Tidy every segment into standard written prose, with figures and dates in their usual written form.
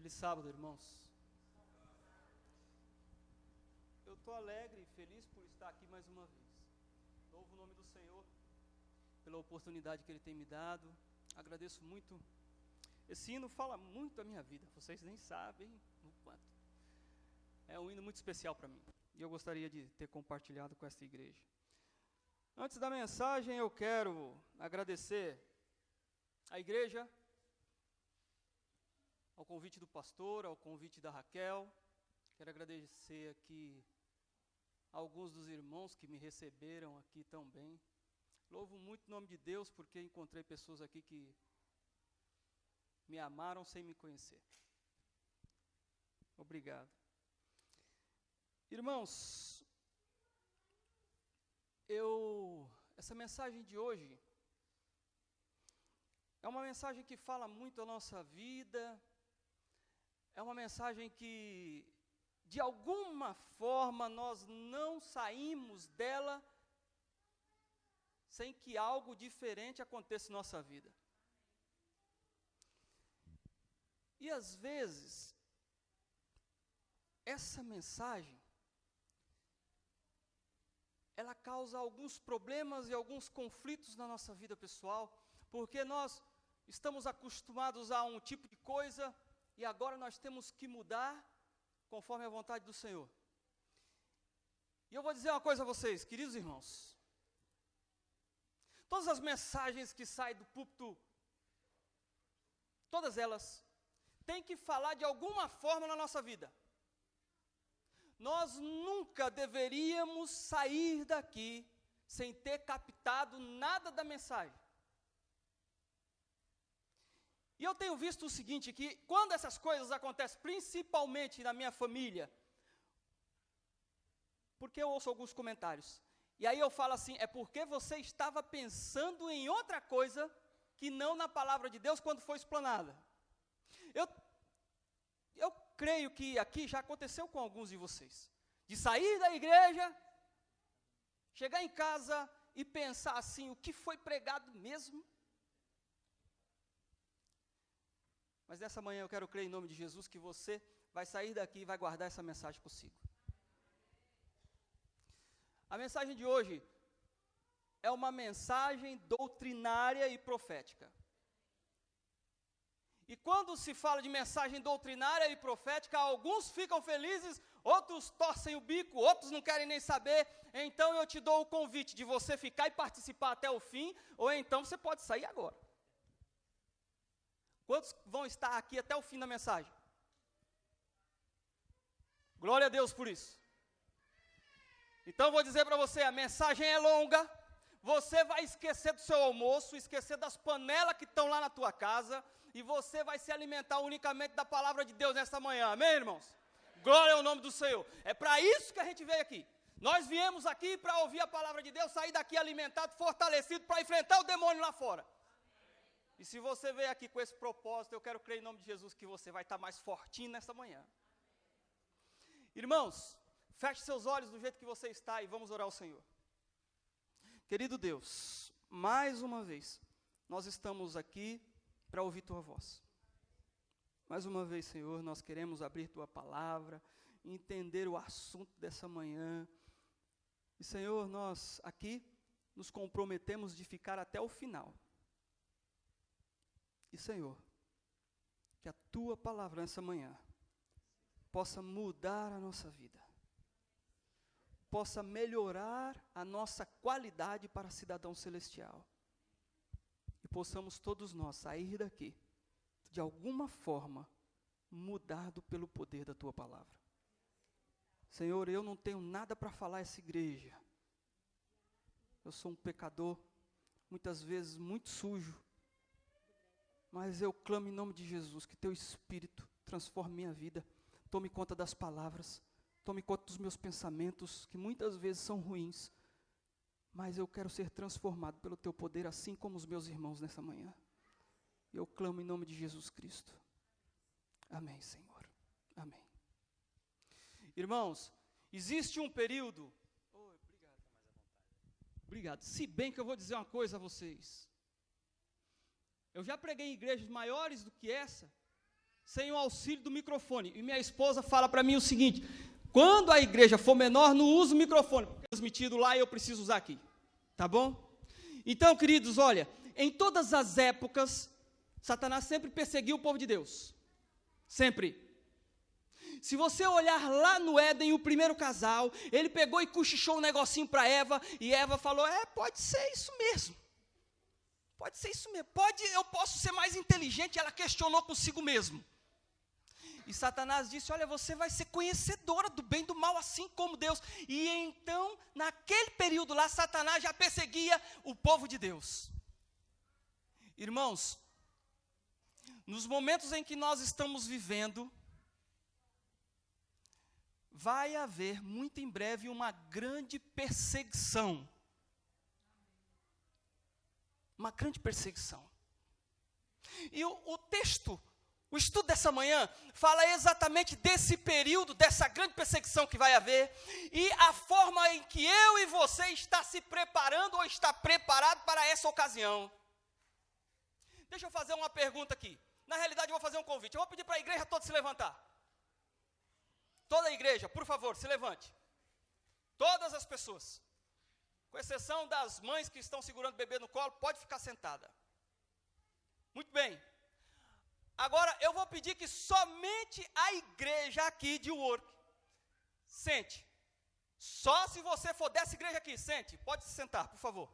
Feliz sábado, irmãos. Eu estou alegre e feliz por estar aqui mais uma vez. Louvo o nome do Senhor pela oportunidade que Ele tem me dado. Agradeço muito. Esse hino fala muito a minha vida, vocês nem sabem o quanto. É um hino muito especial para mim, e eu gostaria de ter compartilhado com esta igreja. Antes da mensagem, eu quero agradecer à igreja, ao convite do pastor, ao convite da Raquel. Quero agradecer aqui a alguns dos irmãos que me receberam aqui também. Louvo muito o nome de Deus, porque encontrei pessoas aqui que me amaram sem me conhecer. Obrigado. Irmãos, essa mensagem de hoje é uma mensagem que fala muito a nossa vida, é uma mensagem que, de alguma forma, nós não saímos dela sem que algo diferente aconteça em nossa vida. E às vezes, essa mensagem, ela causa alguns problemas e alguns conflitos na nossa vida pessoal, porque nós estamos acostumados a um tipo de coisa e agora nós temos que mudar conforme a vontade do Senhor. E eu vou dizer uma coisa a vocês, queridos irmãos. Todas as mensagens que saem do púlpito, todas elas, têm que falar de alguma forma na nossa vida. Nós nunca deveríamos sair daqui sem ter captado nada da mensagem. E eu tenho visto o seguinte, que quando essas coisas acontecem, principalmente na minha família, porque eu ouço alguns comentários, e aí eu falo assim, é porque você estava pensando em outra coisa que não na palavra de Deus quando foi explanada. Eu creio que aqui já aconteceu com alguns de vocês, de sair da igreja, chegar em casa e pensar assim, o que foi pregado mesmo? Mas nessa manhã eu quero crer em nome de Jesus que você vai sair daqui e vai guardar essa mensagem consigo. A mensagem de hoje é uma mensagem doutrinária e profética. E quando se fala de mensagem doutrinária e profética, alguns ficam felizes, outros torcem o bico, outros não querem nem saber. Então eu te dou o convite de você ficar e participar até o fim, ou então você pode sair agora. Quantos vão estar aqui até o fim da mensagem? Glória a Deus por isso. Então eu vou dizer para você, a mensagem é longa, você vai esquecer do seu almoço, esquecer das panelas que estão lá na tua casa, e você vai se alimentar unicamente da palavra de Deus nesta manhã, amém, irmãos? Glória ao nome do Senhor. É para isso que a gente veio aqui. Nós viemos aqui para ouvir a palavra de Deus, sair daqui alimentado, fortalecido, para enfrentar o demônio lá fora. E se você veio aqui com esse propósito, eu quero crer em nome de Jesus que você vai estar mais fortinho nesta manhã. Irmãos, feche seus olhos do jeito que você está e vamos orar ao Senhor. Querido Deus, mais uma vez, nós estamos aqui para ouvir Tua voz. Mais uma vez, Senhor, nós queremos abrir Tua palavra, entender o assunto dessa manhã. E, Senhor, nós aqui nos comprometemos de ficar até o final. E, Senhor, que a Tua palavra nessa manhã possa mudar a nossa vida, possa melhorar a nossa qualidade para cidadão celestial, e possamos todos nós sair daqui, de alguma forma, mudado pelo poder da Tua palavra. Senhor, eu não tenho nada para falar a essa igreja, eu sou um pecador, muitas vezes muito sujo, mas eu clamo em nome de Jesus, que Teu Espírito transforme minha vida, tome conta das palavras, tome conta dos meus pensamentos, que muitas vezes são ruins, mas eu quero ser transformado pelo Teu poder, assim como os meus irmãos nessa manhã. Eu clamo em nome de Jesus Cristo. Amém, Senhor. Amém. Irmãos, existe um período... Obrigado. Se bem que eu vou dizer uma coisa a vocês. Eu já preguei em igrejas maiores do que essa, sem o auxílio do microfone. E minha esposa fala para mim o seguinte: quando a igreja for menor, não usa o microfone, porque é transmitido lá e eu preciso usar aqui. Tá bom? Então, queridos, olha, em todas as épocas, Satanás sempre perseguiu o povo de Deus. Sempre. Se você olhar lá no Éden, o primeiro casal, ele pegou e cochichou um negocinho para Eva, e Eva falou: pode ser isso mesmo. Pode ser isso mesmo. Eu posso ser mais inteligente. Ela questionou consigo mesmo. E Satanás disse: olha, você vai ser conhecedora do bem e do mal, assim como Deus. E então, naquele período lá, Satanás já perseguia o povo de Deus. Irmãos, nos momentos em que nós estamos vivendo, vai haver muito em breve uma grande perseguição. Uma grande perseguição. E o texto, o estudo dessa manhã, fala exatamente desse período, dessa grande perseguição que vai haver, e a forma em que eu e você está se preparando, ou está preparado para essa ocasião. Deixa eu fazer uma pergunta aqui. Na realidade, eu vou fazer um convite. Eu vou pedir para a igreja toda se levantar. Toda a igreja, por favor, se levante. Todas as pessoas. Com exceção das mães que estão segurando o bebê no colo, pode ficar sentada. Muito bem. Agora, eu vou pedir que somente a igreja aqui de Work sente. Só se você for dessa igreja aqui, sente. Pode se sentar, por favor.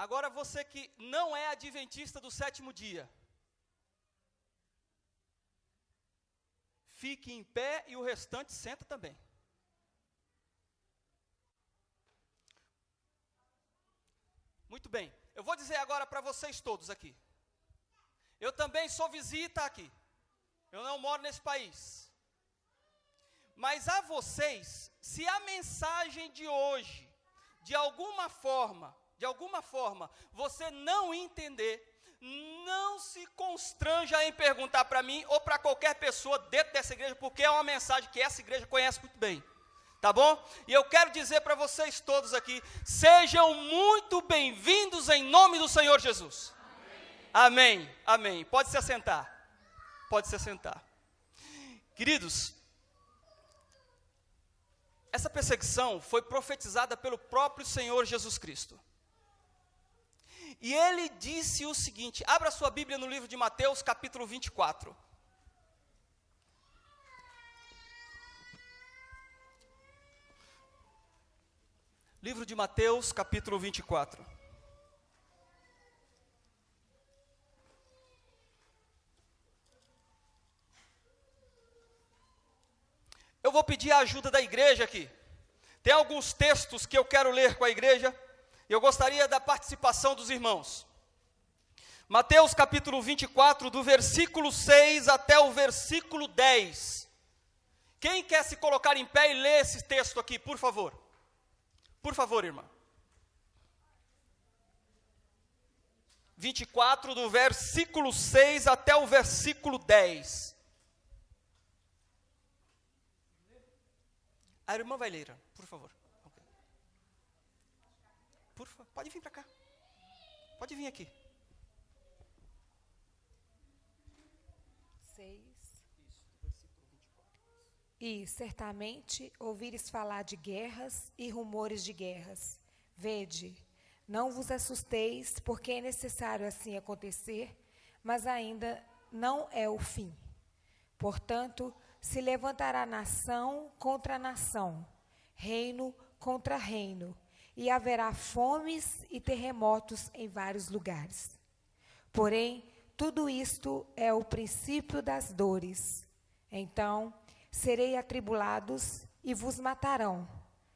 Agora, você que não é adventista do sétimo dia, fique em pé e o restante senta também. Muito bem. Eu vou dizer agora para vocês todos aqui. Eu também sou visita aqui. Eu não moro nesse país. Mas a vocês, se a mensagem de hoje, de alguma forma, você não entender, não se constranja em perguntar para mim ou para qualquer pessoa dentro dessa igreja, porque é uma mensagem que essa igreja conhece muito bem, tá bom? E eu quero dizer para vocês todos aqui, sejam muito bem-vindos em nome do Senhor Jesus. Amém, amém. Pode se assentar, pode se assentar. Queridos, essa perseguição foi profetizada pelo próprio Senhor Jesus Cristo. E ele disse o seguinte, abra sua Bíblia no livro de Mateus, capítulo 24. Livro de Mateus, capítulo 24. Eu vou pedir a ajuda da igreja aqui. Tem alguns textos que eu quero ler com a igreja. Eu gostaria da participação dos irmãos. Mateus capítulo 24, do versículo 6 até o versículo 10. Quem quer se colocar em pé e ler esse texto aqui, por favor? Por favor, irmã. 24, do versículo 6 até o versículo 10. A irmã vai ler, por favor. Pode vir para cá. Pode vir aqui. 6. E certamente ouvires falar de guerras e rumores de guerras. Vede, não vos assusteis, porque é necessário assim acontecer, mas ainda não é o fim. Portanto, se levantará nação contra nação, reino contra reino, e haverá fomes e terremotos em vários lugares. Porém, tudo isto é o princípio das dores. Então, serei atribulados e vos matarão.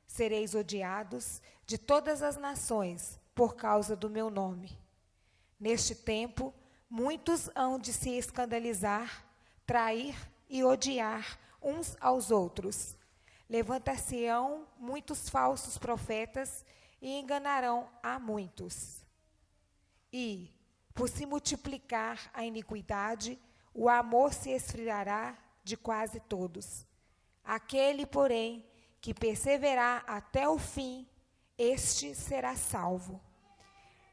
Sereis odiados de todas as nações por causa do meu nome. Neste tempo, muitos hão de se escandalizar, trair e odiar uns aos outros. Levantar-se-ão muitos falsos profetas e enganarão a muitos. E, por se multiplicar a iniquidade, o amor se esfriará de quase todos. Aquele, porém, que perseverar até o fim, este será salvo.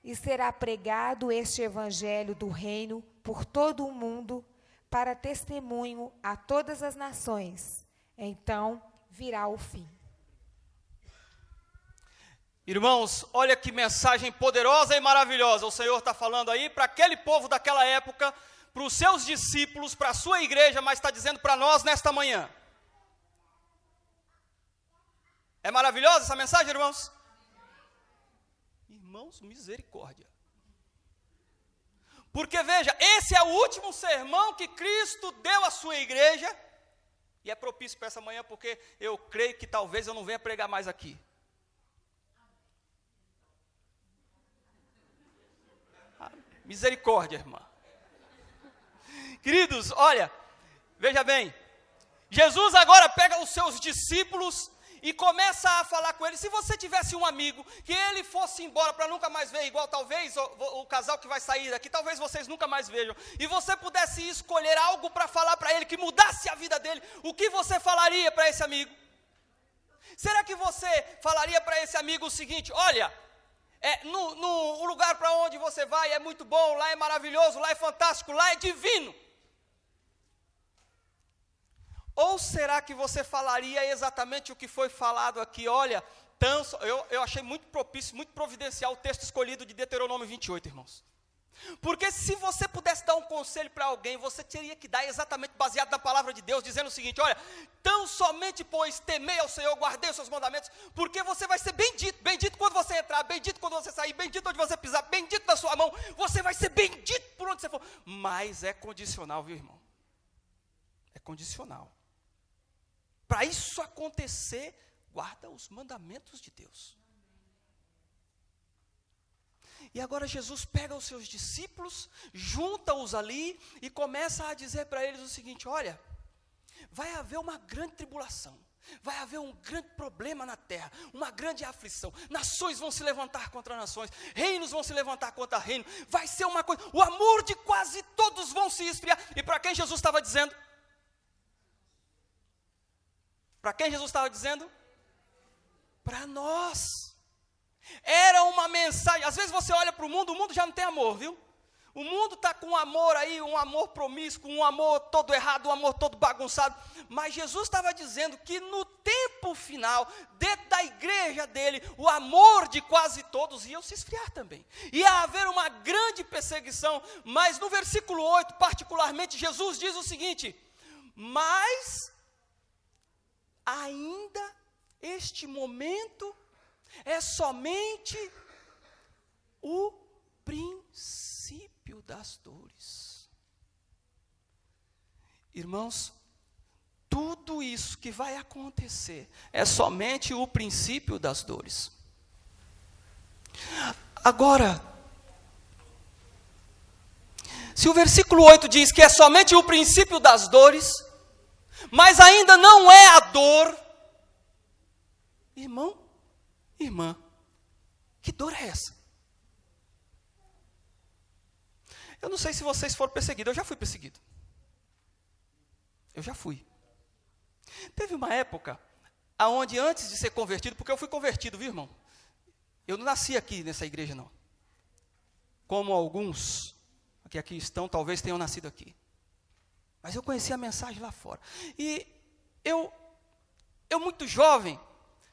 E será pregado este evangelho do reino por todo o mundo, para testemunho a todas as nações. Então virá o fim. Irmãos, olha que mensagem poderosa e maravilhosa o Senhor está falando aí para aquele povo daquela época, para os seus discípulos, para a sua igreja, mas está dizendo para nós nesta manhã. É maravilhosa essa mensagem, irmãos? Irmãos, misericórdia. Porque veja, esse é o último sermão que Cristo deu à sua igreja, e é propício para essa manhã, porque eu creio que talvez eu não venha pregar mais aqui. Misericórdia, irmã. Queridos, olha, veja bem, Jesus agora pega os seus discípulos e começa a falar com eles. Se você tivesse um amigo, que ele fosse embora para nunca mais ver, igual talvez o casal que vai sair daqui, talvez vocês nunca mais vejam, e você pudesse escolher algo para falar para ele, que mudasse a vida dele, o que você falaria para esse amigo? Será que você falaria para esse amigo o seguinte: olha, o lugar para onde você vai é muito bom, lá é maravilhoso, lá é fantástico, lá é divino? Ou será que você falaria exatamente o que foi falado aqui? Olha, eu achei muito propício, muito providencial o texto escolhido de Deuteronômio 28, irmãos. Porque se você pudesse dar um conselho para alguém, você teria que dar exatamente baseado na palavra de Deus, dizendo o seguinte: olha, tão somente pois temei ao Senhor, guardei os seus mandamentos, porque você vai ser bendito, bendito quando você entrar, bendito quando você sair, bendito onde você pisar, bendito na sua mão, você vai ser bendito por onde você for. Mas é condicional, viu, irmão? É condicional. Para isso acontecer, guarda os mandamentos de Deus. E agora Jesus pega os seus discípulos, junta-os ali e começa a dizer para eles o seguinte: olha, vai haver uma grande tribulação, vai haver um grande problema na terra, uma grande aflição, nações vão se levantar contra nações, reinos vão se levantar contra reinos, vai ser uma coisa, o amor de quase todos vão se esfriar. E para quem Jesus estava dizendo? Para quem Jesus estava dizendo? Para nós. Era uma mensagem. Às vezes você olha para o mundo já não tem amor, viu? O mundo está com um amor aí, um amor promíscuo, um amor todo errado, um amor todo bagunçado. Mas Jesus estava dizendo que no tempo final, dentro da igreja dele, o amor de quase todos ia se esfriar também. Ia haver uma grande perseguição. Mas no versículo 8, particularmente, Jesus diz o seguinte: mas ainda este momento é somente o princípio das dores. Irmãos, tudo isso que vai acontecer é somente o princípio das dores. Agora, se o versículo 8 diz que é somente o princípio das dores, mas ainda não é a dor, irmão, irmã, que dor é essa? Eu não sei se vocês foram perseguidos, eu já fui perseguido. Eu já fui. Teve uma época, onde antes de ser convertido, porque eu fui convertido, viu, irmão? Eu não nasci aqui nessa igreja, não. Como alguns que aqui estão, talvez tenham nascido aqui. Mas eu conheci a mensagem lá fora. E eu muito jovem,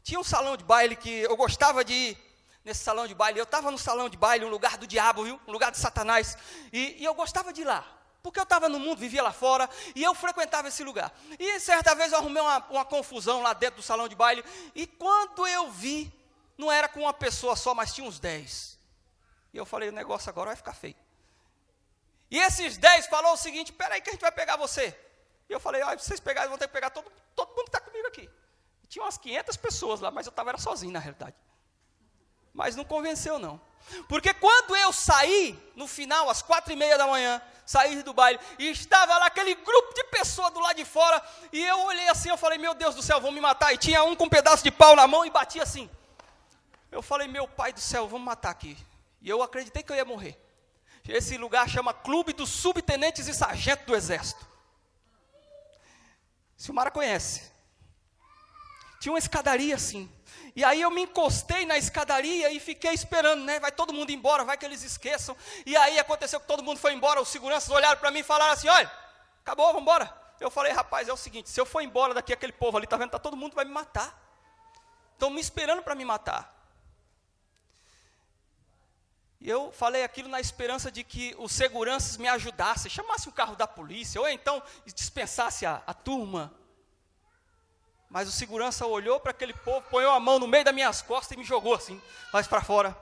tinha um salão de baile que eu gostava de ir nesse salão de baile. Eu estava no salão de baile, um lugar do diabo, viu? Um lugar de Satanás. E eu gostava de ir lá, porque eu estava no mundo, vivia lá fora, e eu frequentava esse lugar. E certa vez eu arrumei uma confusão lá dentro do salão de baile, e quando eu vi, não era com uma pessoa só, mas tinha uns 10. E eu falei: o negócio agora vai ficar feio. E esses 10 falou o seguinte: peraí que a gente vai pegar você. E eu falei: olha, vocês pegarem, vão ter que pegar todo mundo que está comigo aqui. E tinha umas 500 pessoas lá, mas eu estava sozinho na realidade. Mas não convenceu não. Porque quando eu saí, no final, às 4:30 da manhã, saí do baile, e estava lá aquele grupo de pessoas do lado de fora, e eu olhei assim, eu falei: meu Deus do céu, vão me matar. E tinha um com um pedaço de pau na mão e batia assim. Eu falei: meu pai do céu, vamos matar aqui. E eu acreditei que eu ia morrer. Esse lugar chama Clube dos Subtenentes e Sargentos do Exército. Silmara conhece. Tinha uma escadaria assim. E aí eu me encostei na escadaria e fiquei esperando, né? Vai todo mundo embora, vai que eles esqueçam. E aí aconteceu que todo mundo foi embora, os seguranças olharam para mim e falaram assim, olha, acabou, vamos embora. Eu falei, rapaz, é o seguinte, se eu for embora daqui, aquele povo ali, tá vendo, tá todo mundo vai me matar. Estão me esperando para me matar. E eu falei aquilo na esperança de que os seguranças me ajudassem, chamassem o carro da polícia, ou então dispensasse a turma. Mas o segurança olhou para aquele povo, ponhou a mão no meio das minhas costas e me jogou assim, mais para fora.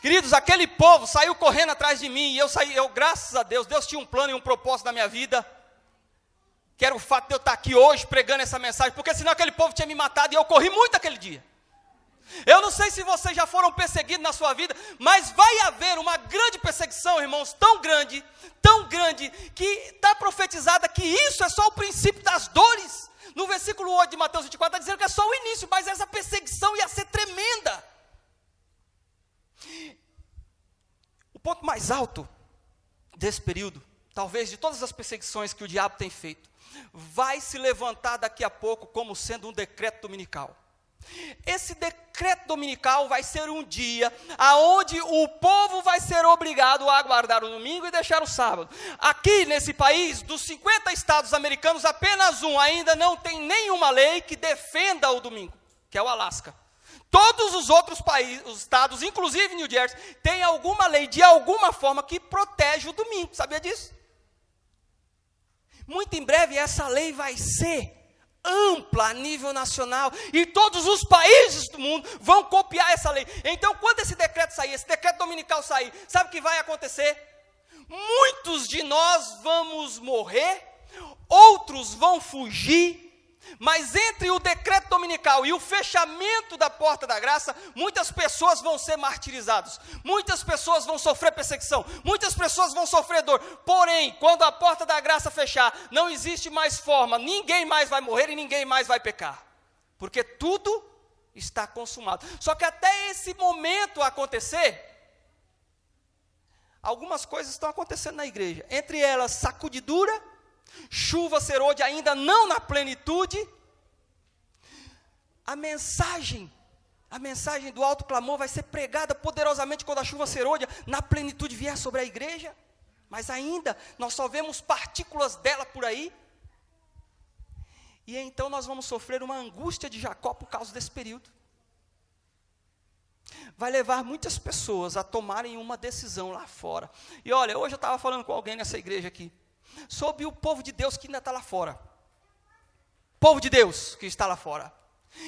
Queridos, aquele povo saiu correndo atrás de mim, e eu, graças a Deus, Deus tinha um plano e um propósito na minha vida, que era o fato de eu estar aqui hoje pregando essa mensagem, porque senão aquele povo tinha me matado, e eu corri muito aquele dia. Eu não sei se vocês já foram perseguidos na sua vida, mas vai haver uma grande perseguição, irmãos, tão grande, que está profetizada que isso é só o princípio das dores. No versículo 8 de Mateus 24 está dizendo que é só o início, mas essa perseguição ia ser tremenda. O ponto mais alto desse período, talvez de todas as perseguições que o diabo tem feito, vai se levantar daqui a pouco como sendo um decreto dominical. Esse decreto dominical vai ser um dia aonde o povo vai ser obrigado a guardar o domingo e deixar o sábado. Aqui nesse país, dos 50 estados americanos, apenas um ainda não tem nenhuma lei que defenda o domingo, que é o Alasca. Todos os outros países, os estados, inclusive New Jersey, têm alguma lei de alguma forma que protege o domingo. Sabia disso? Muito em breve essa lei vai ser ampla a nível nacional, e todos os países do mundo vão copiar essa lei. Então, quando esse decreto sair, esse decreto dominical sair, sabe o que vai acontecer? Muitos de nós vamos morrer, outros vão fugir, mas entre o decreto dominical e o fechamento da porta da graça, muitas pessoas vão ser martirizadas, muitas pessoas vão sofrer perseguição, muitas pessoas vão sofrer dor. Porém, quando a porta da graça fechar, não existe mais forma, ninguém mais vai morrer e ninguém mais vai pecar, porque tudo está consumado. Só que até esse momento acontecer, algumas coisas estão acontecendo na igreja, entre elas sacudidura, chuva serôdia ainda não na plenitude. A mensagem do alto clamor vai ser pregada poderosamente quando a chuva serôdia na plenitude vier sobre a igreja, mas ainda nós só vemos partículas dela por aí, e então nós vamos sofrer uma angústia de Jacó por causa desse período. Vai levar muitas pessoas a tomarem uma decisão lá fora. E olha, hoje eu estava falando com alguém nessa igreja aqui, sobre o povo de Deus que ainda está lá fora. Povo de Deus que está lá fora.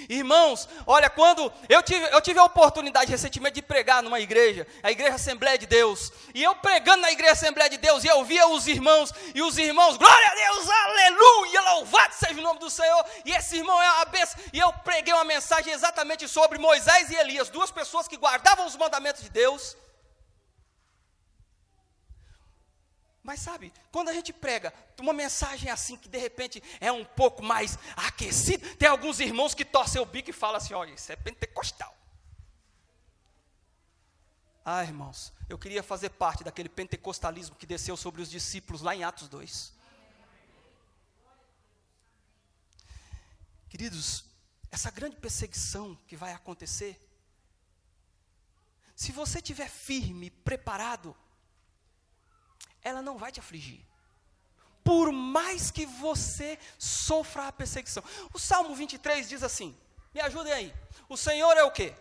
Irmãos, olha, quando eu tive a oportunidade recentemente de pregar numa igreja, a igreja Assembleia de Deus, e eu pregando na igreja Assembleia de Deus, e eu via os irmãos, glória a Deus, aleluia, louvado seja o nome do Senhor, e esse irmão é uma bênção, e eu preguei uma mensagem exatamente sobre Moisés e Elias, duas pessoas que guardavam os mandamentos de Deus. Mas sabe, quando a gente prega uma mensagem assim, que de repente é um pouco mais aquecida, tem alguns irmãos que torcem o bico e falam assim, olha, isso é pentecostal. Ah, irmãos, eu queria fazer parte daquele pentecostalismo que desceu sobre os discípulos lá em Atos 2. Queridos, essa grande perseguição que vai acontecer, se você estiver firme, preparado, ela não vai te afligir, por mais que você sofra a perseguição. O Salmo 23 diz assim, me ajudem aí, o Senhor é o quê?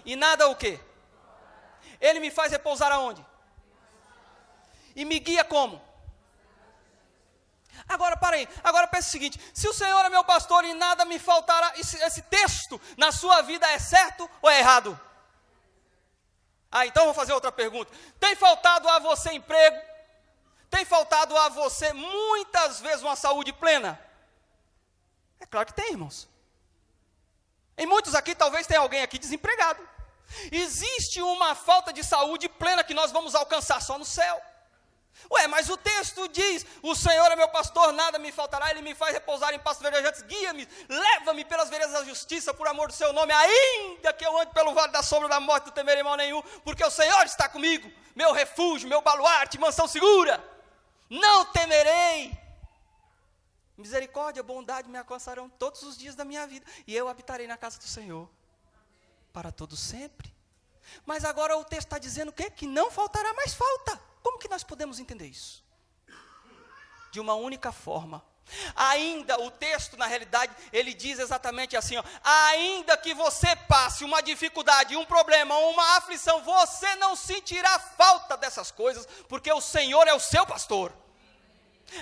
E nada o quê? Ele me faz repousar aonde? E me guia como? Agora para aí, agora pense o seguinte, se o Senhor é meu pastor e nada me faltará, esse texto na sua vida é certo ou é errado? Então vou fazer outra pergunta. Tem faltado a você emprego? Tem faltado a você muitas vezes uma saúde plena? É claro que tem, irmãos. Em muitos aqui, talvez tenha alguém aqui desempregado. Existe uma falta de saúde plena que nós vamos alcançar só no céu. Ué, mas o texto diz, o Senhor é meu pastor, nada me faltará, Ele me faz repousar em pastos verdejantes, guia-me, leva-me pelas veredas da justiça, por amor do seu nome, ainda que eu ande pelo vale da sombra da morte, não temerei mal nenhum, porque o Senhor está comigo, meu refúgio, meu baluarte, mansão segura, não temerei. Misericórdia, bondade me alcançarão todos os dias da minha vida, e eu habitarei na casa do Senhor para todo sempre. Mas agora o texto está dizendo o quê? Que não faltará mais falta. Como que nós podemos entender isso? De uma única forma. Ainda o texto, na realidade, ele diz exatamente assim, ó, ainda que você passe uma dificuldade, um problema, uma aflição, você não sentirá falta dessas coisas, porque o Senhor é o seu pastor.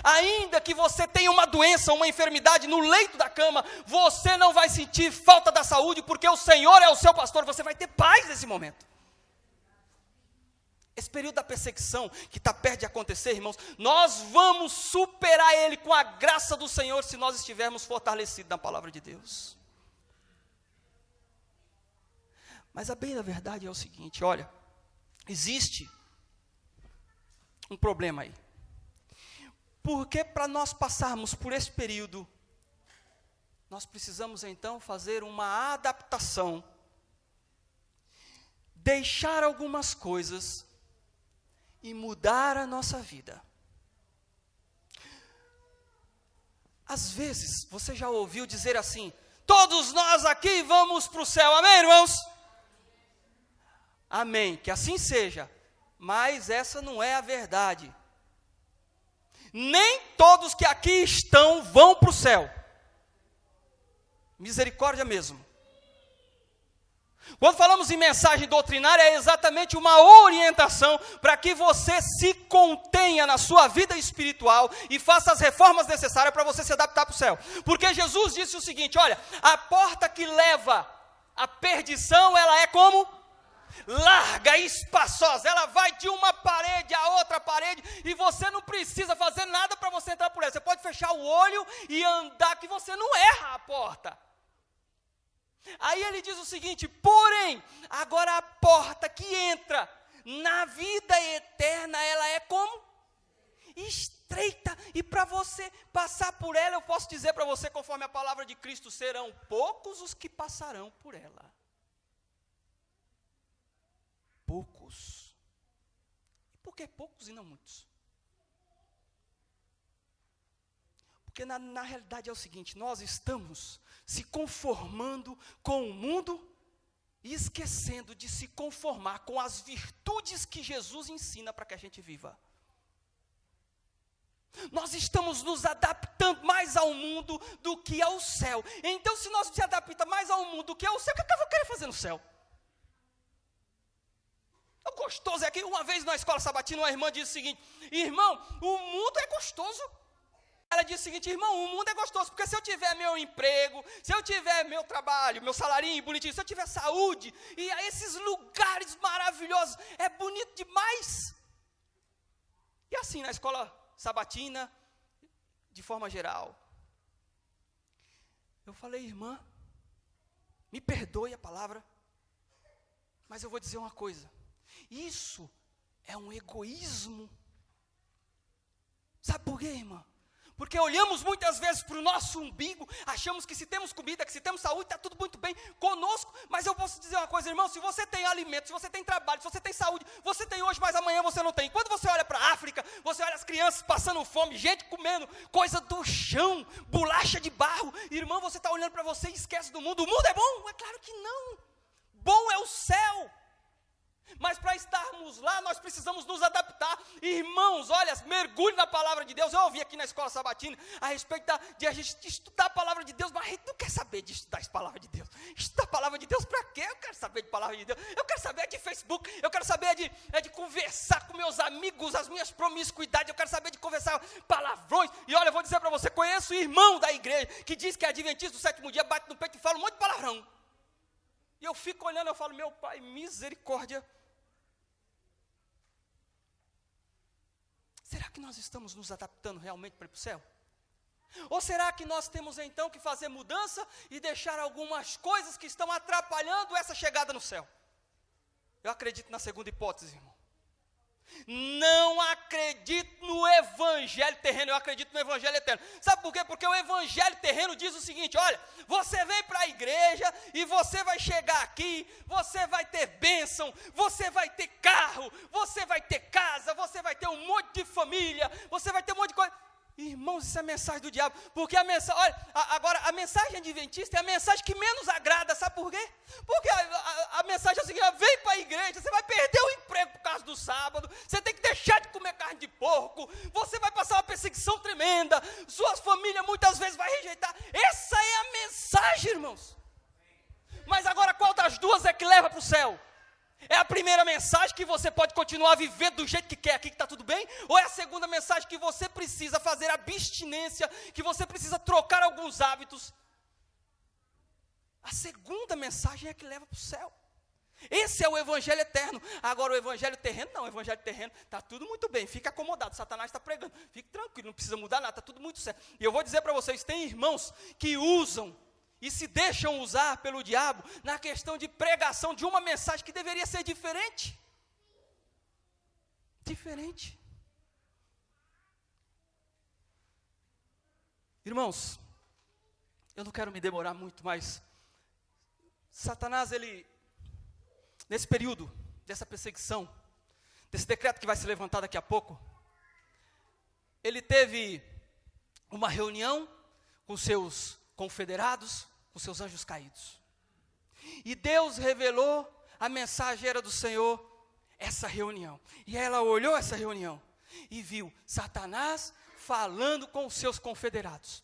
Ainda que você tenha uma doença, uma enfermidade no leito da cama, você não vai sentir falta da saúde, porque o Senhor é o seu pastor, você vai ter paz nesse momento. Esse período da perseguição que está perto de acontecer, irmãos, nós vamos superar ele com a graça do Senhor, se nós estivermos fortalecidos na palavra de Deus. Mas a bem da verdade é o seguinte, olha, existe um problema aí. Porque para nós passarmos por esse período, nós precisamos então fazer uma adaptação, deixar algumas coisas e mudar a nossa vida. Às vezes, você já ouviu dizer assim, todos nós aqui vamos para o céu, amém, irmãos? Amém, que assim seja, mas essa não é a verdade. Nem todos que aqui estão vão para o céu. Misericórdia mesmo. Quando falamos em mensagem doutrinária, é exatamente uma orientação para que você se contenha na sua vida espiritual e faça as reformas necessárias para você se adaptar para o céu. Porque Jesus disse o seguinte, olha, a porta que leva à perdição, ela é como? Larga e espaçosa, ela vai de uma parede a outra parede, e você não precisa fazer nada para você entrar por ela, você pode fechar o olho e andar, que você não erra a porta. Aí ele diz o seguinte, porém, agora a porta que entra na vida eterna, ela é como? Estreita, e para você passar por ela, eu posso dizer para você, conforme a palavra de Cristo, serão poucos os que passarão por ela. Poucos. Por que poucos e não muitos? Porque na realidade é o seguinte, nós estamos se conformando com o mundo e esquecendo de se conformar com as virtudes que Jesus ensina para que a gente viva. Nós estamos nos adaptando mais ao mundo do que ao céu. Então, se nós se adaptamos mais ao mundo do que ao céu, o que eu vou querer fazer no céu? O gostoso é que uma vez na escola sabatina, uma irmã disse o seguinte, irmão, o mundo é gostoso. Ela disse o seguinte, irmão, o mundo é gostoso, porque se eu tiver meu emprego, se eu tiver meu trabalho, meu salarinho bonitinho, se eu tiver saúde, e esses lugares maravilhosos, é bonito demais. E assim, na escola sabatina, de forma geral, eu falei, irmã, me perdoe a palavra, mas eu vou dizer uma coisa, isso é um egoísmo. Sabe por quê, irmã? Porque olhamos muitas vezes para o nosso umbigo, achamos que se temos comida, que se temos saúde, está tudo muito bem conosco, mas eu posso dizer uma coisa, irmão, se você tem alimento, se você tem trabalho, se você tem saúde, você tem hoje, mas amanhã você não tem. Quando você olha para a África, você olha as crianças passando fome, gente comendo coisa do chão, bolacha de barro, irmão, você está olhando para você e esquece do mundo. O mundo é bom? É claro que não. Bom é o céu. Mas para estarmos lá, nós precisamos nos adaptar. Irmãos, olha, mergulhe na palavra de Deus. Eu ouvi aqui na escola sabatina a respeito de a gente estudar a palavra de Deus, mas a gente não quer saber de estudar a palavra de Deus. Estudar a palavra de Deus para quê? Eu quero saber de palavra de Deus. Eu quero saber de Facebook. Eu quero saber de conversar com meus amigos, as minhas promiscuidades. Eu quero saber de conversar palavrões. E olha, eu vou dizer para você, conheço irmão da igreja que diz que é adventista do sétimo dia, bate no peito e fala um monte de palavrão. E eu fico olhando, eu falo, meu pai, misericórdia. Será que nós estamos nos adaptando realmente para ir para o céu? Ou será que nós temos então que fazer mudança e deixar algumas coisas que estão atrapalhando essa chegada no céu? Eu acredito na segunda hipótese, irmão. Não acredito no evangelho terreno, eu acredito no evangelho eterno. Sabe por quê? Porque o evangelho terreno diz o seguinte, olha, você vem para a igreja e você vai chegar aqui, você vai ter bênção, você vai ter carro, você vai ter casa, você vai ter um monte de família, você vai ter um monte de coisa. Irmãos, isso é mensagem do diabo, porque a mensagem, olha, agora a mensagem adventista é a mensagem que menos agrada, sabe por quê? Porque a mensagem é o seguinte: vem para a igreja, você vai perder o emprego por causa do sábado, você tem que deixar de comer carne de porco, você vai passar uma perseguição tremenda, sua família muitas vezes vai rejeitar. Essa é a mensagem, irmãos. Mas agora qual das duas é que leva para o céu? É a primeira mensagem que você pode continuar a viver do jeito que quer aqui, que está tudo bem? Ou é a segunda mensagem que você precisa fazer abstinência, que você precisa trocar alguns hábitos? A segunda mensagem é a que leva para o céu. Esse é o evangelho eterno. Agora o evangelho terreno não, o evangelho terreno está tudo muito bem, fica acomodado, Satanás está pregando, fique tranquilo, não precisa mudar nada, está tudo muito certo. E eu vou dizer para vocês, tem irmãos que usam e se deixam usar pelo diabo na questão de pregação de uma mensagem que deveria ser diferente. Diferente. Irmãos, eu não quero me demorar muito, mas Satanás, ele, nesse período dessa perseguição, desse decreto que vai se levantar daqui a pouco, ele teve uma reunião com seus confederados, com seus anjos caídos. E Deus revelou à mensageira do Senhor essa reunião. E ela olhou essa reunião e viu Satanás falando com os seus confederados.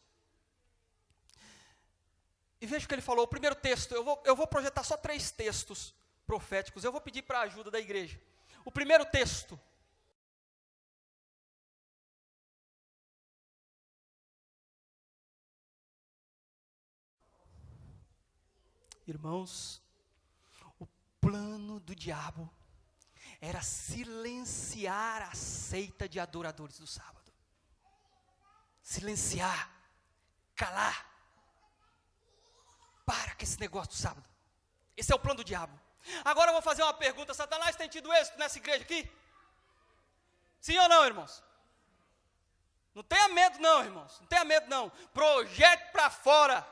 E veja o que ele falou, o primeiro texto, eu vou projetar só 3 textos proféticos, eu vou pedir para a ajuda da igreja. O primeiro texto, irmãos, o plano do diabo era silenciar a seita de adoradores do sábado. Silenciar, calar. Para com esse negócio do sábado. Esse é o plano do diabo. Agora eu vou fazer uma pergunta: Satanás tem tido êxito nessa igreja aqui? Sim ou não, irmãos? Não tenha medo não, irmãos. Não tenha medo não. Projete para fora.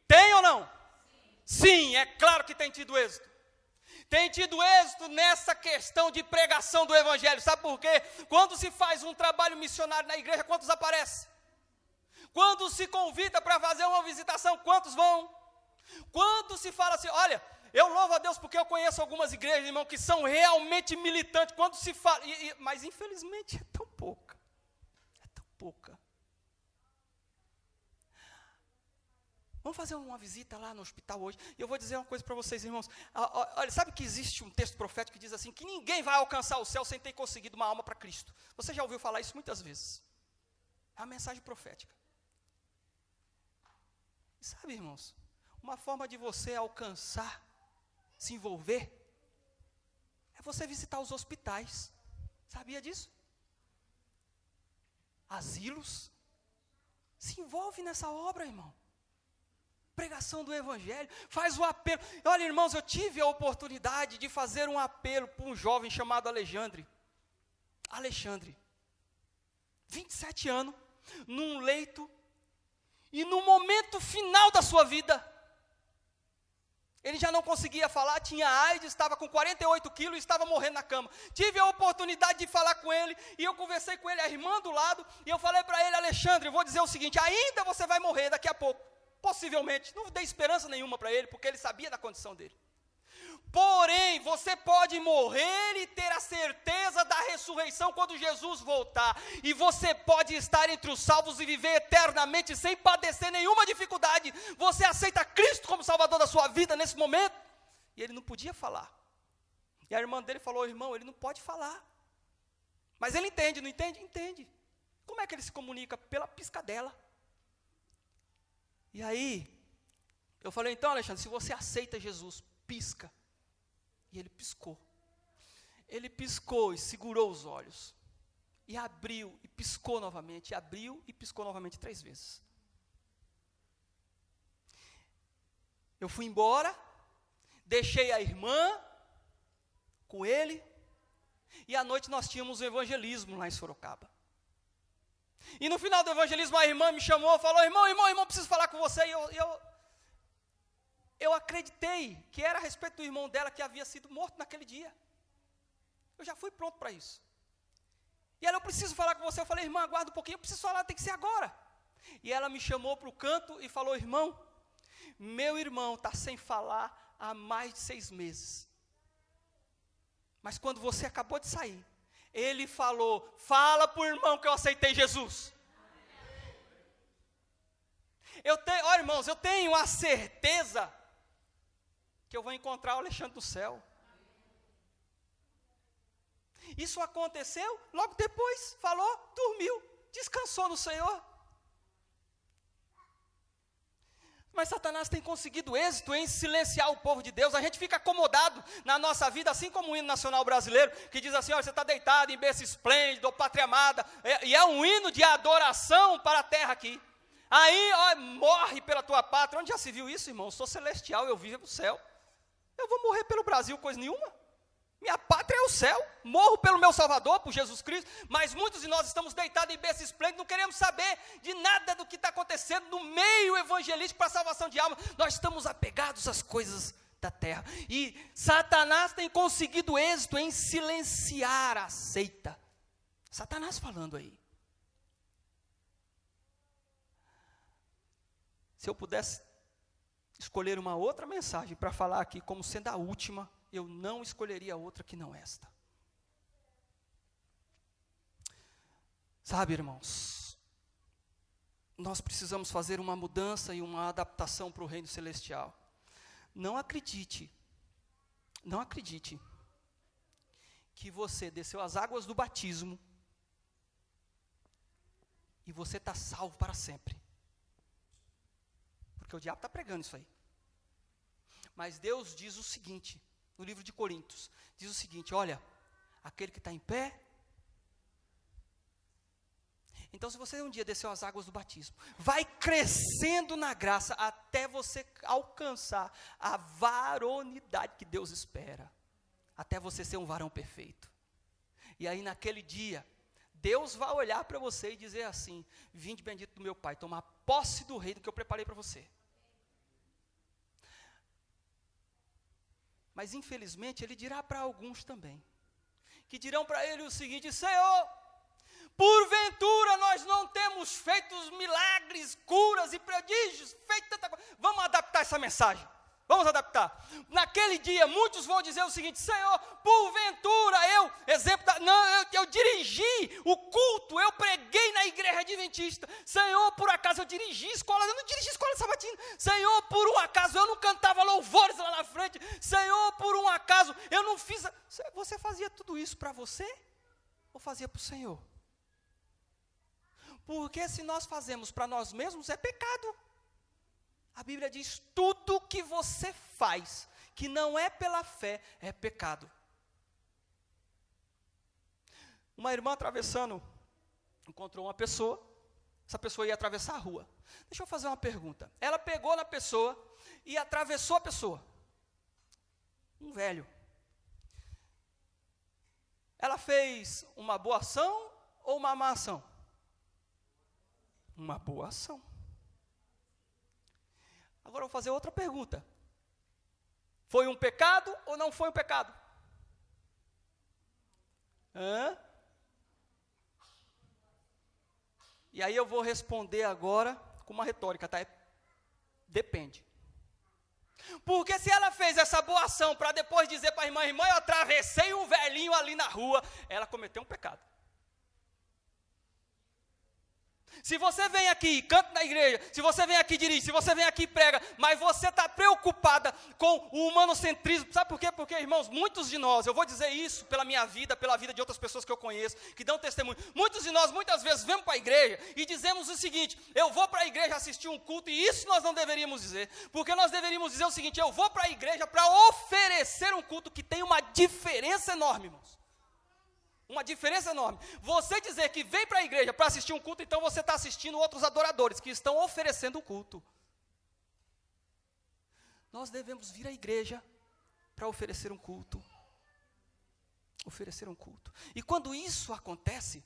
Tem ou não? Sim, é claro que tem tido êxito. Tem tido êxito nessa questão de pregação do evangelho. Sabe por quê? Quando se faz um trabalho missionário na igreja, quantos aparecem? Quando se convida para fazer uma visitação, quantos vão? Quando se fala assim, olha, eu louvo a Deus porque eu conheço algumas igrejas, irmão, que são realmente militantes. Quando se fala, mas infelizmente é tão pouca. É tão pouca. Vamos fazer uma visita lá no hospital hoje. E eu vou dizer uma coisa para vocês, irmãos. Olha, sabe que existe um texto profético que diz assim, que ninguém vai alcançar o céu sem ter conseguido uma alma para Cristo. Você já ouviu falar isso muitas vezes. É uma mensagem profética. E sabe, irmãos, uma forma de você alcançar, se envolver, é você visitar os hospitais. Sabia disso? Asilos. Se envolve nessa obra, irmão. Pregação do evangelho, faz o apelo. Olha, irmãos, eu tive a oportunidade de fazer um apelo para um jovem chamado Alexandre, 27 anos, num leito, e no momento final da sua vida, ele já não conseguia falar, tinha AIDS, estava com 48 quilos e estava morrendo na cama. Tive a oportunidade de falar com ele, e eu conversei com ele, a irmã do lado, e eu falei para ele, Alexandre, eu vou dizer o seguinte, ainda você vai morrer daqui a pouco. Possivelmente, não dei esperança nenhuma para ele, porque ele sabia da condição dele. Porém, você pode morrer e ter a certeza da ressurreição quando Jesus voltar. E você pode estar entre os salvos e viver eternamente sem padecer nenhuma dificuldade. Você aceita Cristo como Salvador da sua vida nesse momento? E ele não podia falar. E a irmã dele falou, irmão, ele não pode falar. Mas ele entende, não entende? Entende. Como é que ele se comunica? Pela piscadela. E aí, eu falei, então, Alexandre, se você aceita Jesus, pisca. E ele piscou. Ele piscou e segurou os olhos. E abriu e piscou novamente. E abriu e piscou novamente 3 vezes. Eu fui embora, deixei a irmã com ele. E à noite nós tínhamos um evangelismo lá em Sorocaba. E no final do evangelismo a irmã me chamou, falou, irmão, preciso falar com você. E eu acreditei que era a respeito do irmão dela que havia sido morto naquele dia. Eu já fui pronto para isso. E ela, eu preciso falar com você. Eu falei, irmã, aguarda um pouquinho, eu preciso falar, tem que ser agora. E ela me chamou para o canto e falou, irmão, meu irmão está sem falar há mais de 6 meses. Mas quando você acabou de sair, ele falou, fala para o irmão que eu aceitei Jesus. Olha, irmãos, eu tenho a certeza que eu vou encontrar o Alexandre do céu. Isso aconteceu, logo depois, falou, dormiu, descansou no Senhor. Mas Satanás tem conseguido êxito em silenciar o povo de Deus. A gente fica acomodado na nossa vida, assim como o hino nacional brasileiro, que diz assim, olha, você está deitado em berço esplêndido, ou pátria amada, e é um hino de adoração para a terra aqui. Aí, ó, morre pela tua pátria. Onde já se viu isso, irmão? Eu sou celestial, eu vivo no céu. Eu vou morrer pelo Brasil, coisa nenhuma. Minha pátria é o céu, morro pelo meu Salvador, por Jesus Cristo, mas muitos de nós estamos deitados em berço esplêndido, não queremos saber de nada do que está acontecendo no meio evangelístico para a salvação de alma. Nós estamos apegados às coisas da terra, e Satanás tem conseguido êxito em silenciar a seita. Satanás falando aí. Se eu pudesse escolher uma outra mensagem para falar aqui como sendo a última, eu não escolheria outra que não esta. Sabe, irmãos, nós precisamos fazer uma mudança e uma adaptação para o reino celestial. Não acredite que você desceu as águas do batismo e você está salvo para sempre. Porque o diabo está pregando isso aí. Mas Deus diz o seguinte, no livro de Coríntios, diz o seguinte, olha, aquele que está em pé. Então, se você um dia desceu as águas do batismo, vai crescendo na graça até você alcançar a varonidade que Deus espera, até você ser um varão perfeito. E aí naquele dia, Deus vai olhar para você e dizer assim, vinde bendito do meu Pai, tomar posse do reino que eu preparei para você. Mas infelizmente ele dirá para alguns também, que dirão para ele o seguinte, Senhor, porventura nós não temos feito os milagres, curas e prodígios, feito tanta coisa. Vamos adaptar essa mensagem, vamos adaptar. Naquele dia muitos vão dizer o seguinte, Senhor, porventura eu dirigi o culto, eu preguei na igreja adventista, Senhor, por acaso eu dirigi escola, eu não dirigi escola sabatina, Senhor, por um acaso eu não cantava louvores lá na frente, Senhor, por um acaso eu não fiz, você fazia tudo isso para você, ou fazia para o Senhor? Porque se nós fazemos para nós mesmos, é pecado. A Bíblia diz, tudo que você faz, que não é pela fé, é pecado. Uma irmã atravessando, encontrou uma pessoa, essa pessoa ia atravessar a rua. Deixa eu fazer uma pergunta. Ela pegou na pessoa e atravessou a pessoa. Um velho. Ela fez uma boa ação ou uma má ação? Uma boa ação. Agora eu vou fazer outra pergunta. Foi um pecado ou não foi um pecado? E aí eu vou responder agora com uma retórica, tá? Depende. Porque se ela fez essa boa ação para depois dizer para a irmã, eu atravessei um velhinho ali na rua, ela cometeu um pecado. Se você vem aqui e canta na igreja, se você vem aqui e dirige, se você vem aqui e prega, mas você está preocupada com o humanocentrismo, sabe por quê? Porque, irmãos, muitos de nós, eu vou dizer isso pela minha vida, pela vida de outras pessoas que eu conheço, que dão testemunho, muitos de nós, muitas vezes, vemos para a igreja e dizemos o seguinte, eu vou para a igreja assistir um culto, e isso nós não deveríamos dizer, porque nós deveríamos dizer o seguinte, eu vou para a igreja para oferecer um culto que tem uma diferença enorme, irmãos. Uma diferença enorme. Você dizer que vem para a igreja para assistir um culto, então você está assistindo outros adoradores que estão oferecendo o culto. Nós devemos vir à igreja para oferecer um culto. Oferecer um culto. E quando isso acontece,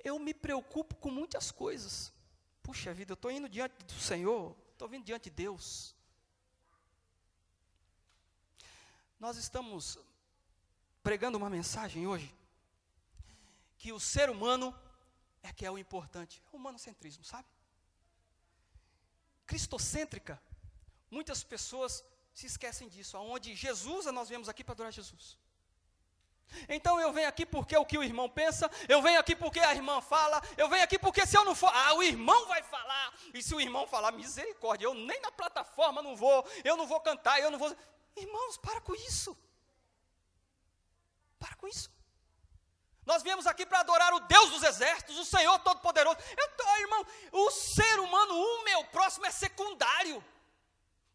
eu me preocupo com muitas coisas. Puxa vida, eu estou indo diante do Senhor, estou vindo diante de Deus. Nós estamos pregando uma mensagem hoje, que o ser humano é que é o importante. É o humanocentrismo, sabe? Cristocêntrica, muitas pessoas se esquecem disso, aonde Jesus, nós viemos aqui para adorar Jesus. Então eu venho aqui porque é o que o irmão pensa, eu venho aqui porque a irmã fala, eu venho aqui porque se eu não for, o irmão vai falar, e se o irmão falar, misericórdia, eu nem na plataforma não vou, eu não vou cantar, eu não vou... Irmãos, para com isso. Para com isso. Nós viemos aqui para adorar o Deus dos exércitos, o Senhor Todo-Poderoso. Irmão, o ser humano, o meu próximo é secundário.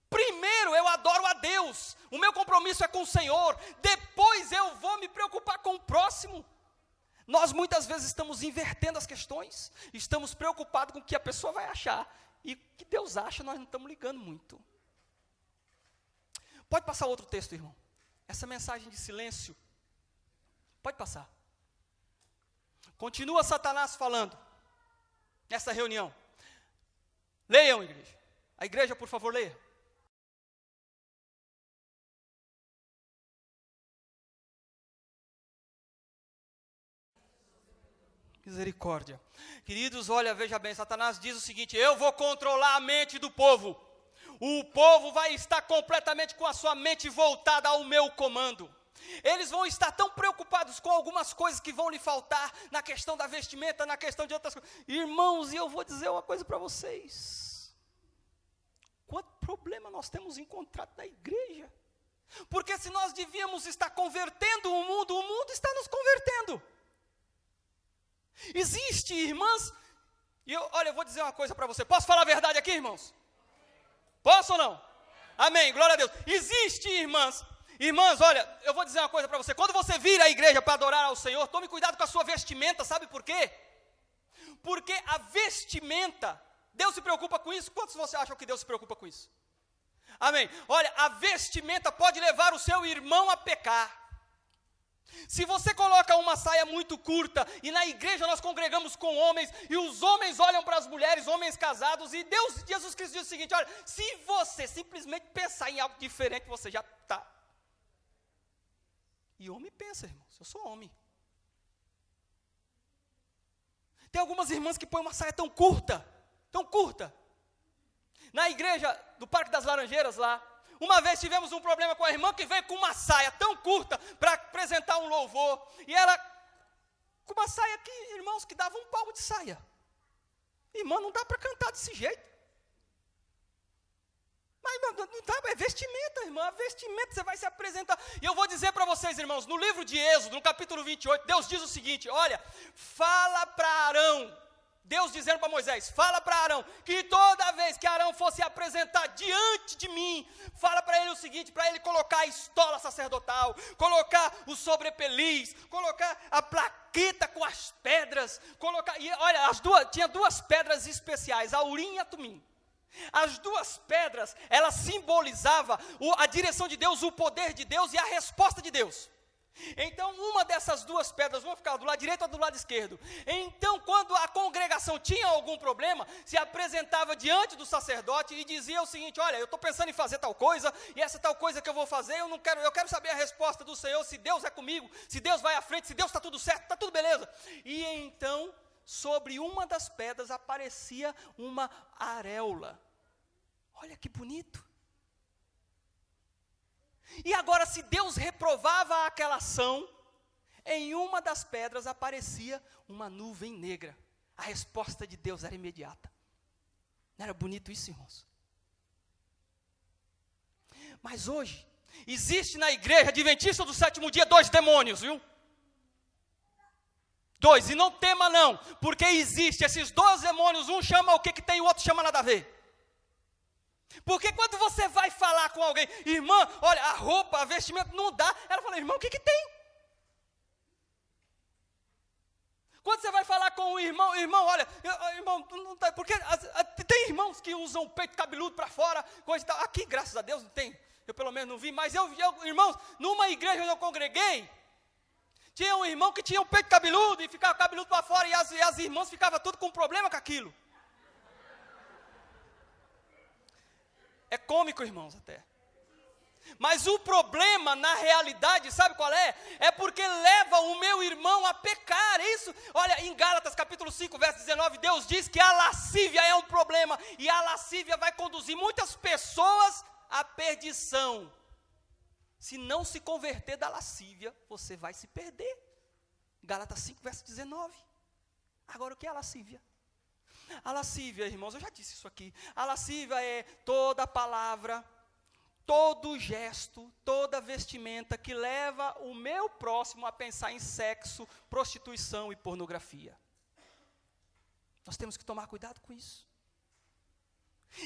Primeiro eu adoro a Deus, o meu compromisso é com o Senhor, depois eu vou me preocupar com o próximo. Nós muitas vezes estamos invertendo as questões, estamos preocupados com o que a pessoa vai achar, e o que Deus acha nós não estamos ligando muito. Pode passar outro texto, irmão, essa mensagem de silêncio, pode passar. Continua Satanás falando, nessa reunião. Leiam, igreja, a igreja por favor leia. Misericórdia. Queridos, olha, veja bem, Satanás diz o seguinte: eu vou controlar a mente do povo. O povo vai estar completamente com a sua mente voltada ao meu comando. Eles vão estar tão preocupados com algumas coisas que vão lhe faltar, na questão da vestimenta, na questão de outras coisas. Irmãos, e eu vou dizer uma coisa para vocês. Quanto problema nós temos encontrado na igreja. Porque se nós devíamos estar convertendo o mundo está nos convertendo. Existe, irmãs, e olha, eu vou dizer uma coisa para você, posso falar a verdade aqui, irmãos? Posso ou não? Amém, glória a Deus. Existe, irmãs, olha, eu vou dizer uma coisa para você, quando você vir à igreja para adorar ao Senhor, tome cuidado com a sua vestimenta, sabe por quê? Porque a vestimenta, Deus se preocupa com isso? Quantos você acham que Deus se preocupa com isso? Amém, olha, a vestimenta pode levar o seu irmão a pecar. Se você coloca uma saia muito curta, e na igreja nós congregamos com homens, e os homens olham para as mulheres, homens casados, e Jesus Cristo diz o seguinte: olha, se você simplesmente pensar em algo diferente, você já está. E homem pensa, irmãos, eu sou homem. Tem algumas irmãs que põem uma saia tão curta, na igreja do Parque das Laranjeiras lá, uma vez tivemos um problema com a irmã que veio com uma saia tão curta para apresentar um louvor. E ela, com uma saia que, irmãos, que dava um palmo de saia. Irmã, não dá para cantar desse jeito. Mas não dá, é vestimenta, irmã, a vestimenta você vai se apresentar. E eu vou dizer para vocês, irmãos, no livro de Êxodo, no capítulo 28, Deus diz o seguinte: olha, fala para Arão. Deus dizendo para Moisés, fala para Arão, que toda vez que Arão fosse apresentar diante de mim, fala para ele o seguinte, para ele colocar a estola sacerdotal, colocar o sobrepeliz, colocar a plaqueta com as pedras, e olha, tinha duas pedras especiais, a Urim e a Tumim. As duas pedras, elas simbolizavam a direção de Deus, o poder de Deus e a resposta de Deus. Então, uma dessas duas pedras, uma ficava do lado direito ou do lado esquerdo. Então, quando a congregação tinha algum problema, se apresentava diante do sacerdote e dizia o seguinte: olha, eu estou pensando em fazer tal coisa, e essa tal coisa que eu vou fazer, eu quero saber a resposta do Senhor, se Deus é comigo, se Deus vai à frente, se Deus está tudo certo, está tudo beleza. E então, sobre uma das pedras aparecia uma areola. Olha que bonito. E agora, se Deus reprovava aquela ação, em uma das pedras aparecia uma nuvem negra. A resposta de Deus era imediata. Não era bonito isso, irmãos? Mas hoje, existe na igreja adventista do sétimo dia 2 demônios, viu? 2, e não tema não, porque existe esses 2 demônios, um chama o que tem, o outro chama nada a ver. Porque quando você vai falar com alguém, irmã, olha, a roupa, a vestimenta não dá, ela fala, irmão, o que tem? Quando você vai falar com o irmão, olha, irmão, não dá, porque tem irmãos que usam o peito cabeludo para fora, coisa e tal. Aqui, graças a Deus, não tem, eu pelo menos não vi, mas irmãos, numa igreja onde eu congreguei, tinha um irmão que tinha o peito cabeludo e ficava cabeludo para fora, e as irmãs ficavam tudo com problema com aquilo. É cômico, irmãos, até. Mas o problema, na realidade, sabe qual é? É porque leva o meu irmão a pecar. Isso, olha, em Gálatas capítulo 5, verso 19, Deus diz que a lascívia é um problema. E a lascívia vai conduzir muitas pessoas à perdição. Se não se converter da lascívia, você vai se perder. Gálatas 5, verso 19. Agora, o que é a lascívia? A lascívia, irmãos, eu já disse isso aqui. A lascívia é toda palavra, todo gesto, toda vestimenta que leva o meu próximo a pensar em sexo, prostituição e pornografia. Nós temos que tomar cuidado com isso.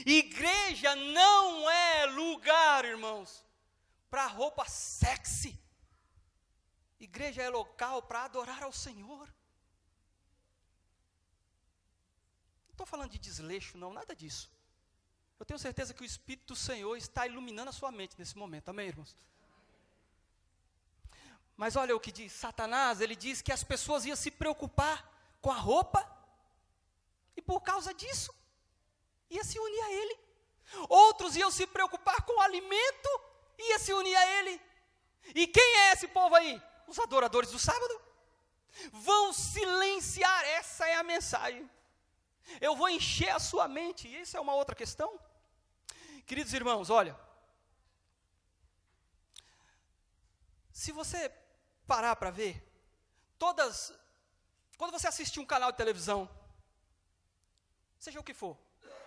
Igreja não é lugar, irmãos, para roupa sexy. Igreja é local para adorar ao Senhor. Não estou falando de desleixo, não, nada disso. Eu tenho certeza que o Espírito do Senhor está iluminando a sua mente nesse momento, amém, irmãos? Mas olha o que diz Satanás, ele diz que as pessoas iam se preocupar com a roupa, e por causa disso, ia se unir a ele. Outros iam se preocupar com o alimento, ia se unir a ele. E quem é esse povo aí? Os adoradores do sábado. Vão silenciar, essa é a mensagem. Eu vou encher a sua mente, e isso é uma outra questão. Queridos irmãos, olha, se você parar para ver, quando você assistir um canal de televisão, seja o que for,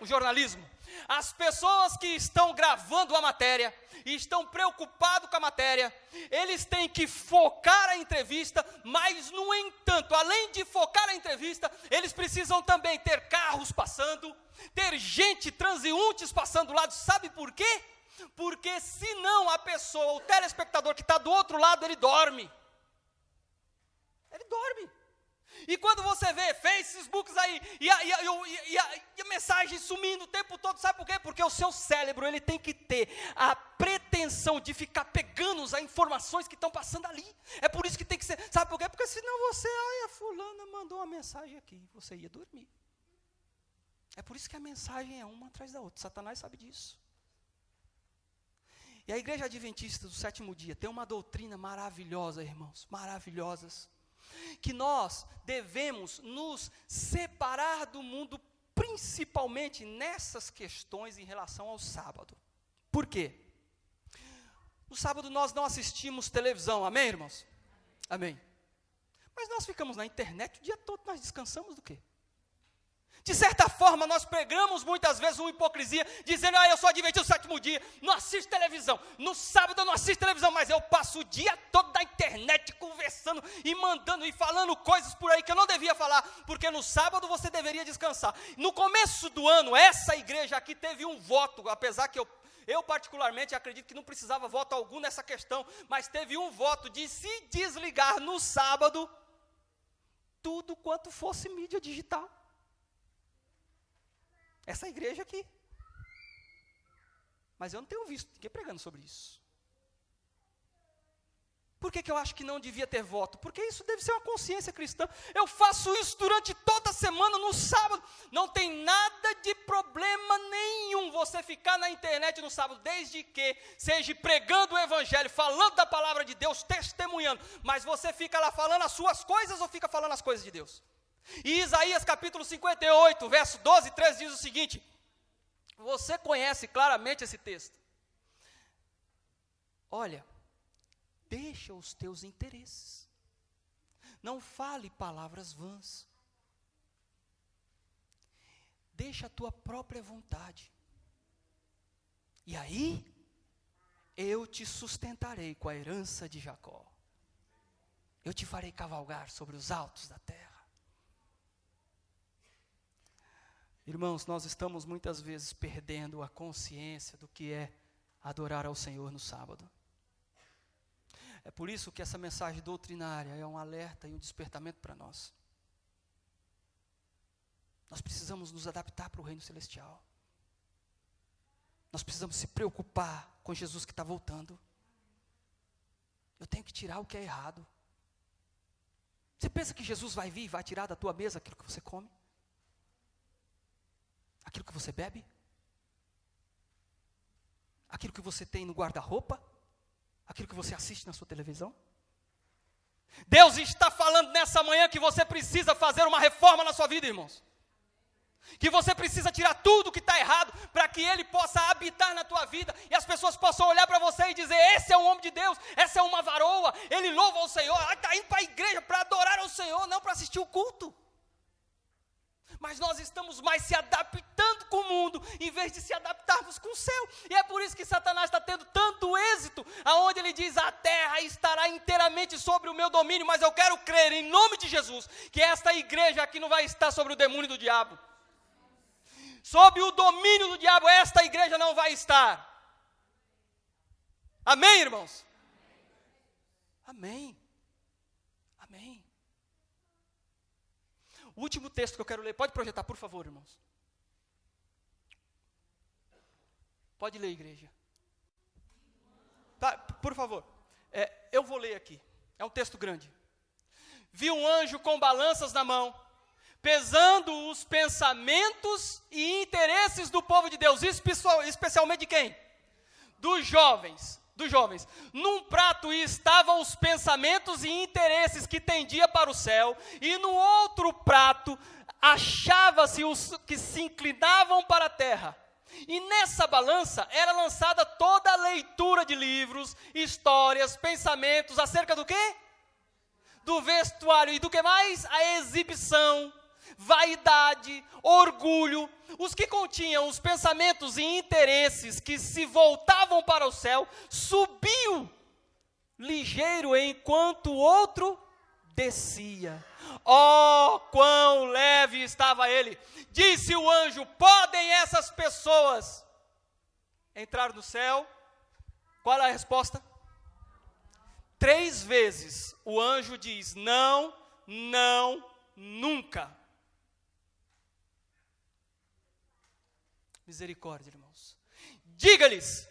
o jornalismo, as pessoas que estão gravando a matéria, e estão preocupados com a matéria, eles têm que focar a entrevista, mas no entanto, além de focar a entrevista, eles precisam também ter carros passando, ter gente, transeuntes passando do lado, sabe por quê? Porque senão a pessoa, o telespectador que está do outro lado, ele dorme. Ele dorme. E quando você vê Facebooks aí, e a mensagem sumindo o tempo todo, sabe por quê? Porque o seu cérebro, ele tem que ter a pretensão de ficar pegando as informações que estão passando ali. É por isso que tem que ser, sabe por quê? Porque senão você, a fulana mandou uma mensagem aqui, você ia dormir. É por isso que a mensagem é uma atrás da outra, Satanás sabe disso. E a Igreja Adventista do Sétimo Dia tem uma doutrina maravilhosa, irmãos, maravilhosas, que nós devemos nos separar do mundo, principalmente nessas questões em relação ao sábado. Por quê? No sábado nós não assistimos televisão, amém, irmãos? Amém. Mas nós ficamos na internet o dia todo, nós descansamos do quê? De certa forma, nós pregamos muitas vezes uma hipocrisia, dizendo, eu sou adventista do sétimo dia, não assisto televisão, no sábado eu não assisto televisão, mas eu passo o dia todo na internet, conversando e mandando e falando coisas por aí que eu não devia falar, porque no sábado você deveria descansar. No começo do ano, essa igreja aqui teve um voto, apesar que eu particularmente acredito que não precisava voto algum nessa questão, mas teve um voto de se desligar no sábado, tudo quanto fosse mídia digital. Essa igreja aqui. Mas eu não tenho visto ninguém pregando sobre isso. Por que eu acho que não devia ter voto? Porque isso deve ser uma consciência cristã. Eu faço isso durante toda a semana, no sábado. Não tem nada de problema nenhum você ficar na internet no sábado, desde que seja pregando o evangelho, falando da palavra de Deus, testemunhando. Mas você fica lá falando as suas coisas ou fica falando as coisas de Deus? E Isaías capítulo 58, verso 12 e 13 diz o seguinte, você conhece claramente esse texto. Olha, deixa os teus interesses, não fale palavras vãs, deixa a tua própria vontade, e aí eu te sustentarei com a herança de Jacó, eu te farei cavalgar sobre os altos da terra. Irmãos, nós estamos muitas vezes perdendo a consciência do que é adorar ao Senhor no sábado. É por isso que essa mensagem doutrinária é um alerta e um despertamento para nós. Nós precisamos nos adaptar para o reino celestial. Nós precisamos se preocupar com Jesus que está voltando. Eu tenho que tirar o que é errado. Você pensa que Jesus vai vir e vai tirar da tua mesa aquilo que você come? Aquilo que você bebe? Aquilo que você tem no guarda-roupa? Aquilo que você assiste na sua televisão? Deus está falando nessa manhã que você precisa fazer uma reforma na sua vida, irmãos. Que você precisa tirar tudo que está errado, para que Ele possa habitar na tua vida, e as pessoas possam olhar para você e dizer, esse é um homem de Deus, essa é uma varoa, ele louva ao Senhor, está indo para a igreja para adorar ao Senhor, não para assistir o culto. Mas nós estamos mais se adaptando com o mundo, em vez de se adaptarmos com o céu. E é por isso que Satanás está tendo tanto êxito, aonde ele diz, a terra estará inteiramente sobre o meu domínio, mas eu quero crer em nome de Jesus, que esta igreja aqui não vai estar sobre o demônio do diabo. Sob o domínio do diabo, esta igreja não vai estar. Amém, irmãos? Amém. Amém. O último texto que eu quero ler, pode projetar, por favor, irmãos. Pode ler, igreja. Tá, por favor. Eu vou ler aqui. É um texto grande. Vi um anjo com balanças na mão, pesando os pensamentos e interesses do povo de Deus, especialmente de quem? Dos jovens. Num prato estavam os pensamentos e interesses que tendia para o céu, e no outro prato achava-se os que se inclinavam para a terra. E nessa balança era lançada toda a leitura de livros, histórias, pensamentos, acerca do quê? Do vestuário e do que mais? A exibição, vaidade, orgulho, os que continham os pensamentos e interesses que se voltavam para o céu, subiu ligeiro enquanto o outro descia. Oh, quão leve estava ele! Disse o anjo, podem essas pessoas entrar no céu? Qual é a resposta? 3 vezes o anjo diz, não, não, nunca. Misericórdia, irmãos. Diga-lhes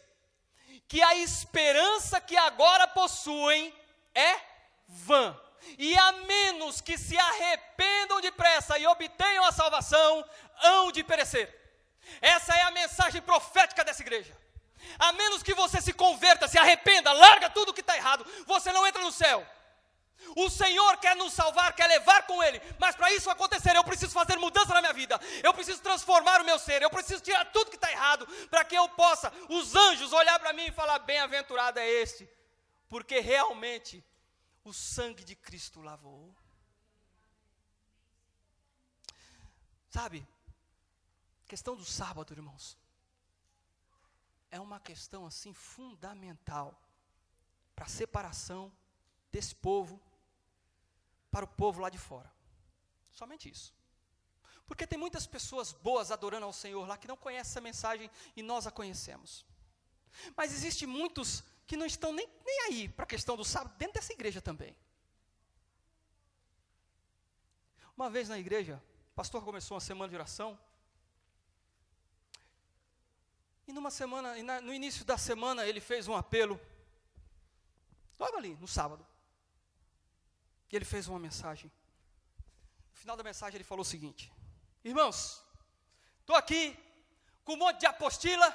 que a esperança que agora possuem é vã, e a menos que se arrependam depressa e obtenham a salvação, hão de perecer. Essa é a mensagem profética dessa igreja. A menos que você se converta, se arrependa, larga tudo que está errado, você não entra no céu. O Senhor quer nos salvar, quer levar com Ele, mas para isso acontecer, eu preciso fazer mudança na minha vida, eu preciso transformar o meu ser, eu preciso tirar tudo que está errado, para que eu possa, os anjos, olhar para mim e falar, bem-aventurado é este, porque realmente o sangue de Cristo lavou. Sabe, a questão do sábado, irmãos, é uma questão assim fundamental para a separação desse povo para o povo lá de fora. Somente isso. Porque tem muitas pessoas boas adorando ao Senhor lá que não conhecem essa mensagem e nós a conhecemos. Mas existe muitos que não estão nem aí para a questão do sábado dentro dessa igreja também. Uma vez na igreja, o pastor começou uma semana de oração. E no início da semana ele fez um apelo. Logo ali, no sábado. E ele fez uma mensagem. No final da mensagem ele falou o seguinte: irmãos, estou aqui com um monte de apostila,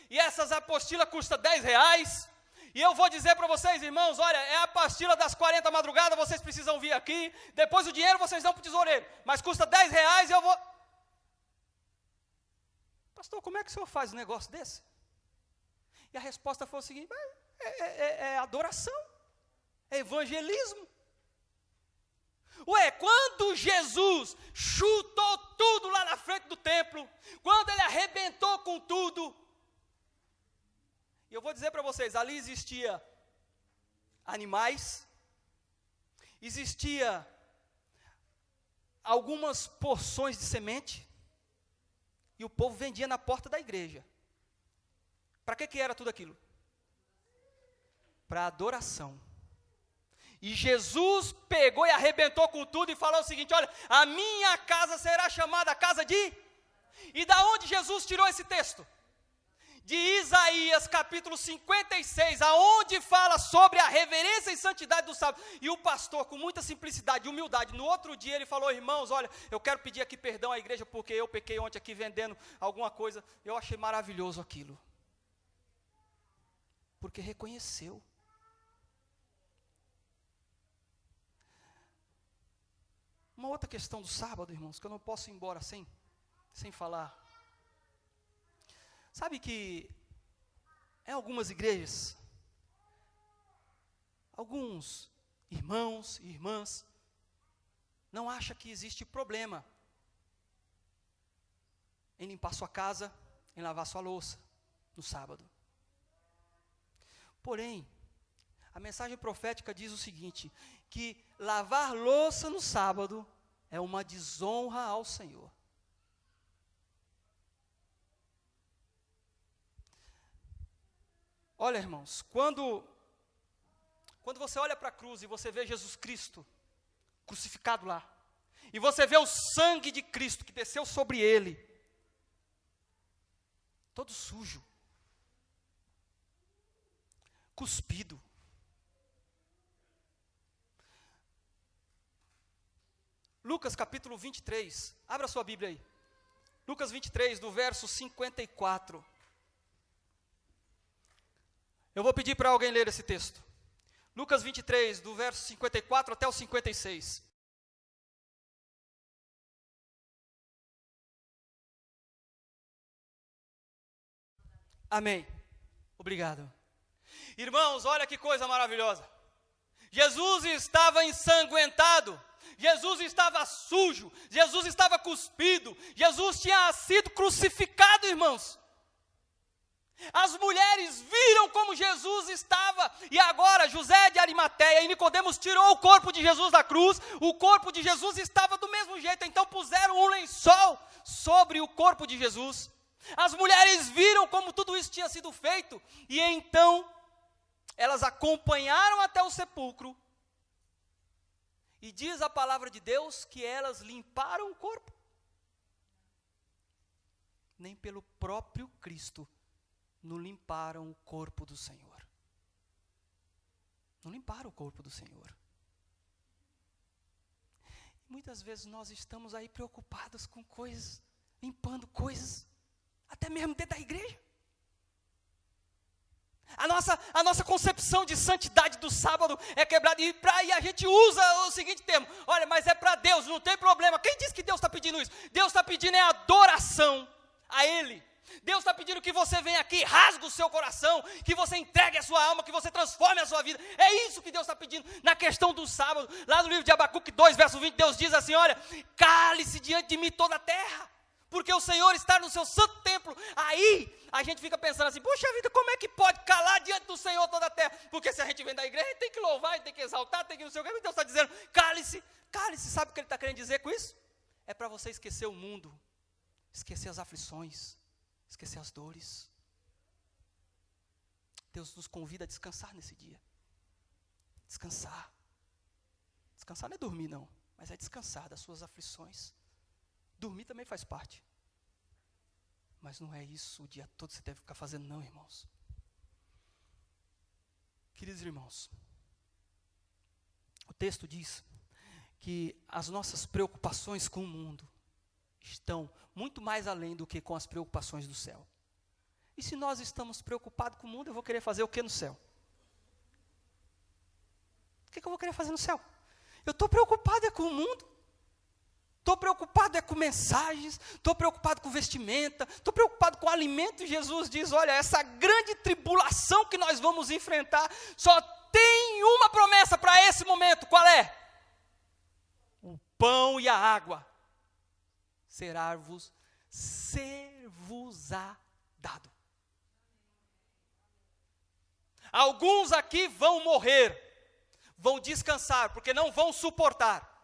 e essas apostilas custam R$10, e eu vou dizer para vocês, irmãos, olha, é a apostila das 40 madrugadas, vocês precisam vir aqui, depois o dinheiro vocês dão para o tesoureiro, mas custa R$10 e eu vou... Pastor, como é que o senhor faz um negócio desse? E a resposta foi o seguinte: é adoração, é evangelismo. Ué, quando Jesus chutou tudo lá na frente do templo, quando ele arrebentou com tudo, e eu vou dizer para vocês, ali existia animais, existia algumas porções de semente, e o povo vendia na porta da igreja. Para que era tudo aquilo? Para adoração. E Jesus pegou e arrebentou com tudo e falou o seguinte: olha, a minha casa será chamada casa de... E da onde Jesus tirou esse texto? De Isaías capítulo 56, aonde fala sobre a reverência e santidade do sábado. E o pastor, com muita simplicidade e humildade, no outro dia ele falou: irmãos, olha, eu quero pedir aqui perdão à igreja, porque eu pequei ontem aqui vendendo alguma coisa. Eu achei maravilhoso aquilo. porque reconheceu. Uma outra questão do sábado, irmãos, que eu não posso ir embora sem falar. Sabe que em algumas igrejas, alguns irmãos e irmãs não acham que existe problema em limpar sua casa, em lavar sua louça no sábado. Porém, a mensagem profética diz o seguinte, que lavar louça no sábado é uma desonra ao Senhor. Olha, irmãos, quando você olha para a cruz e você vê Jesus Cristo crucificado lá, e você vê o sangue de Cristo que desceu sobre ele, todo sujo, cuspido. Lucas capítulo 23, abra sua Bíblia aí. Lucas 23, do verso 54. Eu vou pedir para alguém ler esse texto. Lucas 23, do verso 54 até o 56. Amém. Obrigado. Irmãos, olha que coisa maravilhosa. Jesus estava ensanguentado, Jesus estava sujo, Jesus estava cuspido, Jesus tinha sido crucificado, irmãos. As mulheres viram como Jesus estava, e agora José de Arimateia e Nicodemos tirou o corpo de Jesus da cruz, o corpo de Jesus estava do mesmo jeito, então puseram um lençol sobre o corpo de Jesus. As mulheres viram como tudo isso tinha sido feito, e então elas acompanharam até o sepulcro, e diz a palavra de Deus que elas limparam o corpo. Nem pelo próprio Cristo não limparam o corpo do Senhor. Não limparam o corpo do Senhor. Muitas vezes nós estamos aí preocupados com coisas, limpando coisas, até mesmo dentro da igreja. A nossa concepção de santidade do sábado é quebrada, e a gente usa o seguinte termo: olha, mas é para Deus, não tem problema. Quem disse que Deus está pedindo isso? Deus está pedindo é adoração a Ele. Deus está pedindo que você venha aqui, rasgue o seu coração, que você entregue a sua alma, que você transforme a sua vida. É isso que Deus está pedindo na questão do sábado. Lá no livro de Abacuque 2, verso 20, Deus diz assim: olha, cale-se diante de mim toda a terra, porque o Senhor está no seu santo templo. Aí a gente fica pensando assim: poxa vida, como é que pode calar diante do Senhor toda a terra? Porque se a gente vem da igreja, a gente tem que louvar, a gente tem que exaltar, tem que não sei o que. Deus está dizendo: cale-se, cale-se. Sabe o que Ele está querendo dizer com isso? É para você esquecer o mundo, esquecer as aflições, esquecer as dores. Deus nos convida a descansar nesse dia. Descansar. Descansar não é dormir não, mas é descansar das suas aflições. Dormir também faz parte. Mas não é isso o dia todo que você deve ficar fazendo não, irmãos. Queridos irmãos, o texto diz que as nossas preocupações com o mundo estão muito mais além do que com as preocupações do céu. E se nós estamos preocupados com o mundo, eu vou querer fazer o que no céu? O que eu vou querer fazer no céu? Eu estou preocupado com o mundo. Estou preocupado com mensagens, estou preocupado com vestimenta, estou preocupado com alimento. Jesus diz: olha, essa grande tribulação que nós vamos enfrentar, só tem uma promessa para esse momento. Qual é? O pão e a água ser-vos-á dado. Alguns aqui vão morrer, vão descansar, porque não vão suportar.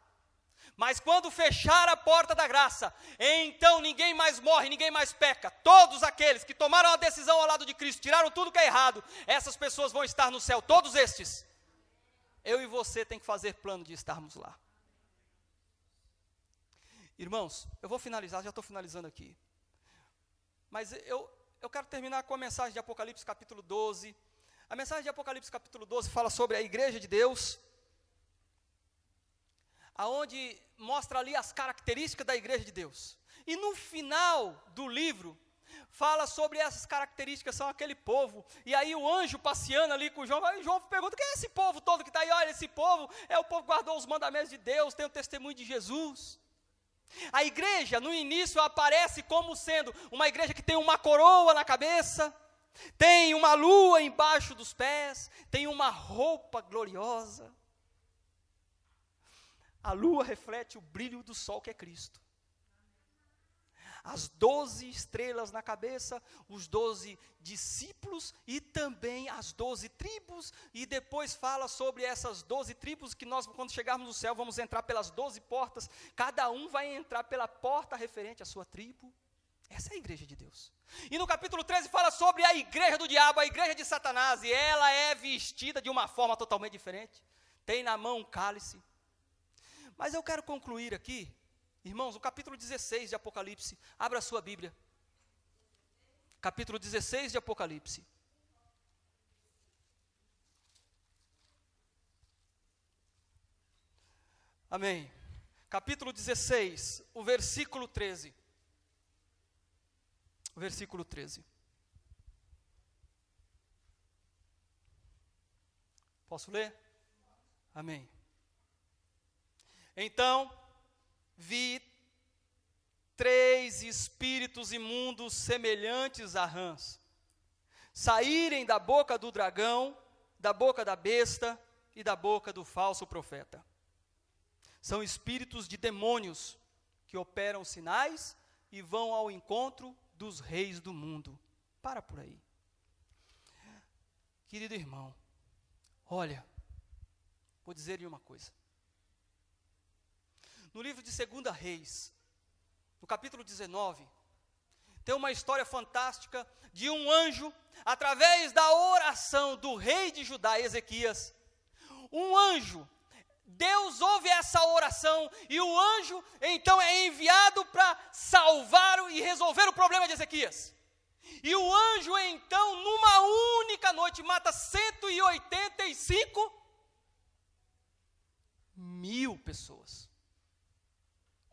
Mas quando fechar a porta da graça, então ninguém mais morre, ninguém mais peca. Todos aqueles que tomaram a decisão ao lado de Cristo, tiraram tudo que é errado, essas pessoas vão estar no céu, todos estes. Eu e você tem que fazer plano de estarmos lá. Irmãos, eu vou finalizar, já estou finalizando aqui. Mas eu quero terminar com a mensagem de Apocalipse capítulo 12. A mensagem de Apocalipse capítulo 12 fala sobre a igreja de Deus, aonde mostra ali as características da igreja de Deus. E no final do livro, fala sobre essas características, são aquele povo, e aí o anjo passeando ali com João, aí João pergunta, quem é esse povo todo que está aí? Olha, esse povo é o povo que guardou os mandamentos de Deus, tem o testemunho de Jesus. A igreja, no início, aparece como sendo uma igreja que tem uma coroa na cabeça, tem uma lua embaixo dos pés, tem uma roupa gloriosa. A lua reflete o brilho do sol que é Cristo. As 12 estrelas na cabeça, os 12 discípulos e também as 12 tribos, e depois fala sobre essas 12 tribos, que nós, quando chegarmos no céu, vamos entrar pelas 12 portas, cada um vai entrar pela porta referente à sua tribo. Essa é a igreja de Deus. E no capítulo 13 fala sobre a igreja do diabo, a igreja de Satanás, e ela é vestida de uma forma totalmente diferente, tem na mão um cálice. Mas eu quero concluir aqui, irmãos, o capítulo 16 de Apocalipse, abra a sua Bíblia, capítulo 16 de Apocalipse. Amém. Capítulo 16, o versículo 13. O versículo 13. Posso ler? Amém. Então, vi 3 espíritos imundos semelhantes a rãs, saírem da boca do dragão, da boca da besta e da boca do falso profeta. São espíritos de demônios que operam sinais e vão ao encontro dos reis do mundo. Para por aí. Querido irmão, olha, vou dizer-lhe uma coisa. No livro de 2 Reis, no capítulo 19, tem uma história fantástica de um anjo, através da oração do rei de Judá, Ezequias. Um anjo, Deus ouve essa oração, e o anjo então é enviado para salvar e resolver o problema de Ezequias. E o anjo então, numa única noite, mata 185.000 pessoas.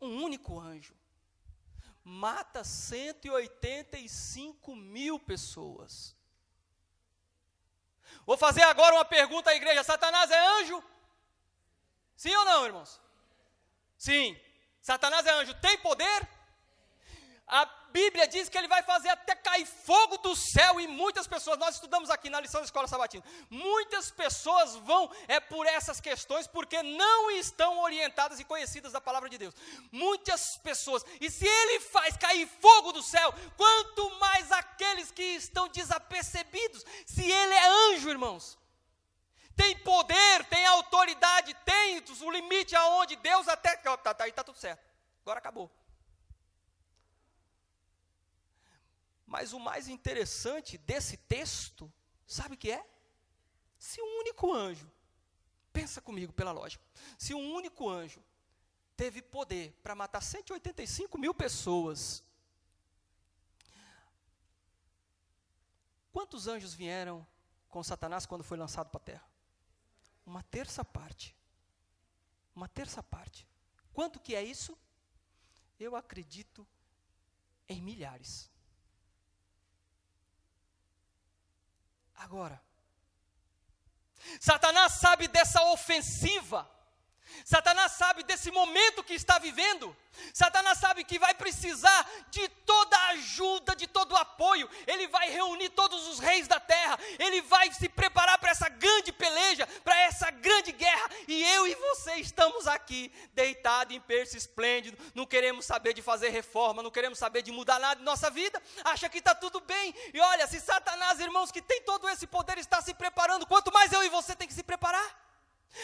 Um único anjo mata 185.000 pessoas. Vou fazer agora uma pergunta à igreja: Satanás é anjo? Sim ou não, irmãos? Sim. Satanás é anjo, tem poder? A Bíblia diz que ele vai fazer até cair fogo do céu, e muitas pessoas, nós estudamos aqui na lição da Escola Sabatina, muitas pessoas vão por essas questões, porque não estão orientadas e conhecidas da palavra de Deus. Muitas pessoas, e se ele faz cair fogo do céu, quanto mais aqueles que estão desapercebidos, se ele é anjo, irmãos, tem poder, tem autoridade, tem o limite aonde Deus até, aí está tudo certo, agora acabou. Mas o mais interessante desse texto, sabe o que é? Se um único anjo, pensa comigo pela lógica, se um único anjo teve poder para matar 185.000 pessoas, quantos anjos vieram com Satanás quando foi lançado para a terra? Uma terça parte. Uma terça parte. Quanto que é isso? Eu acredito em milhares. Agora, Satanás sabe dessa ofensiva, Satanás sabe desse momento que está vivendo, Satanás sabe que vai precisar de toda a ajuda, de todo o apoio. Ele vai reunir todos os reis da terra, ele vai se preparar para essa grande peleja, para essa grande guerra, e eu e você estamos aqui, deitados em berço esplêndido, não queremos saber de fazer reforma, não queremos saber de mudar nada em nossa vida, acha que está tudo bem. E olha, se Satanás, irmãos, que tem todo esse poder, está se preparando, quanto mais eu e você tem que se preparar.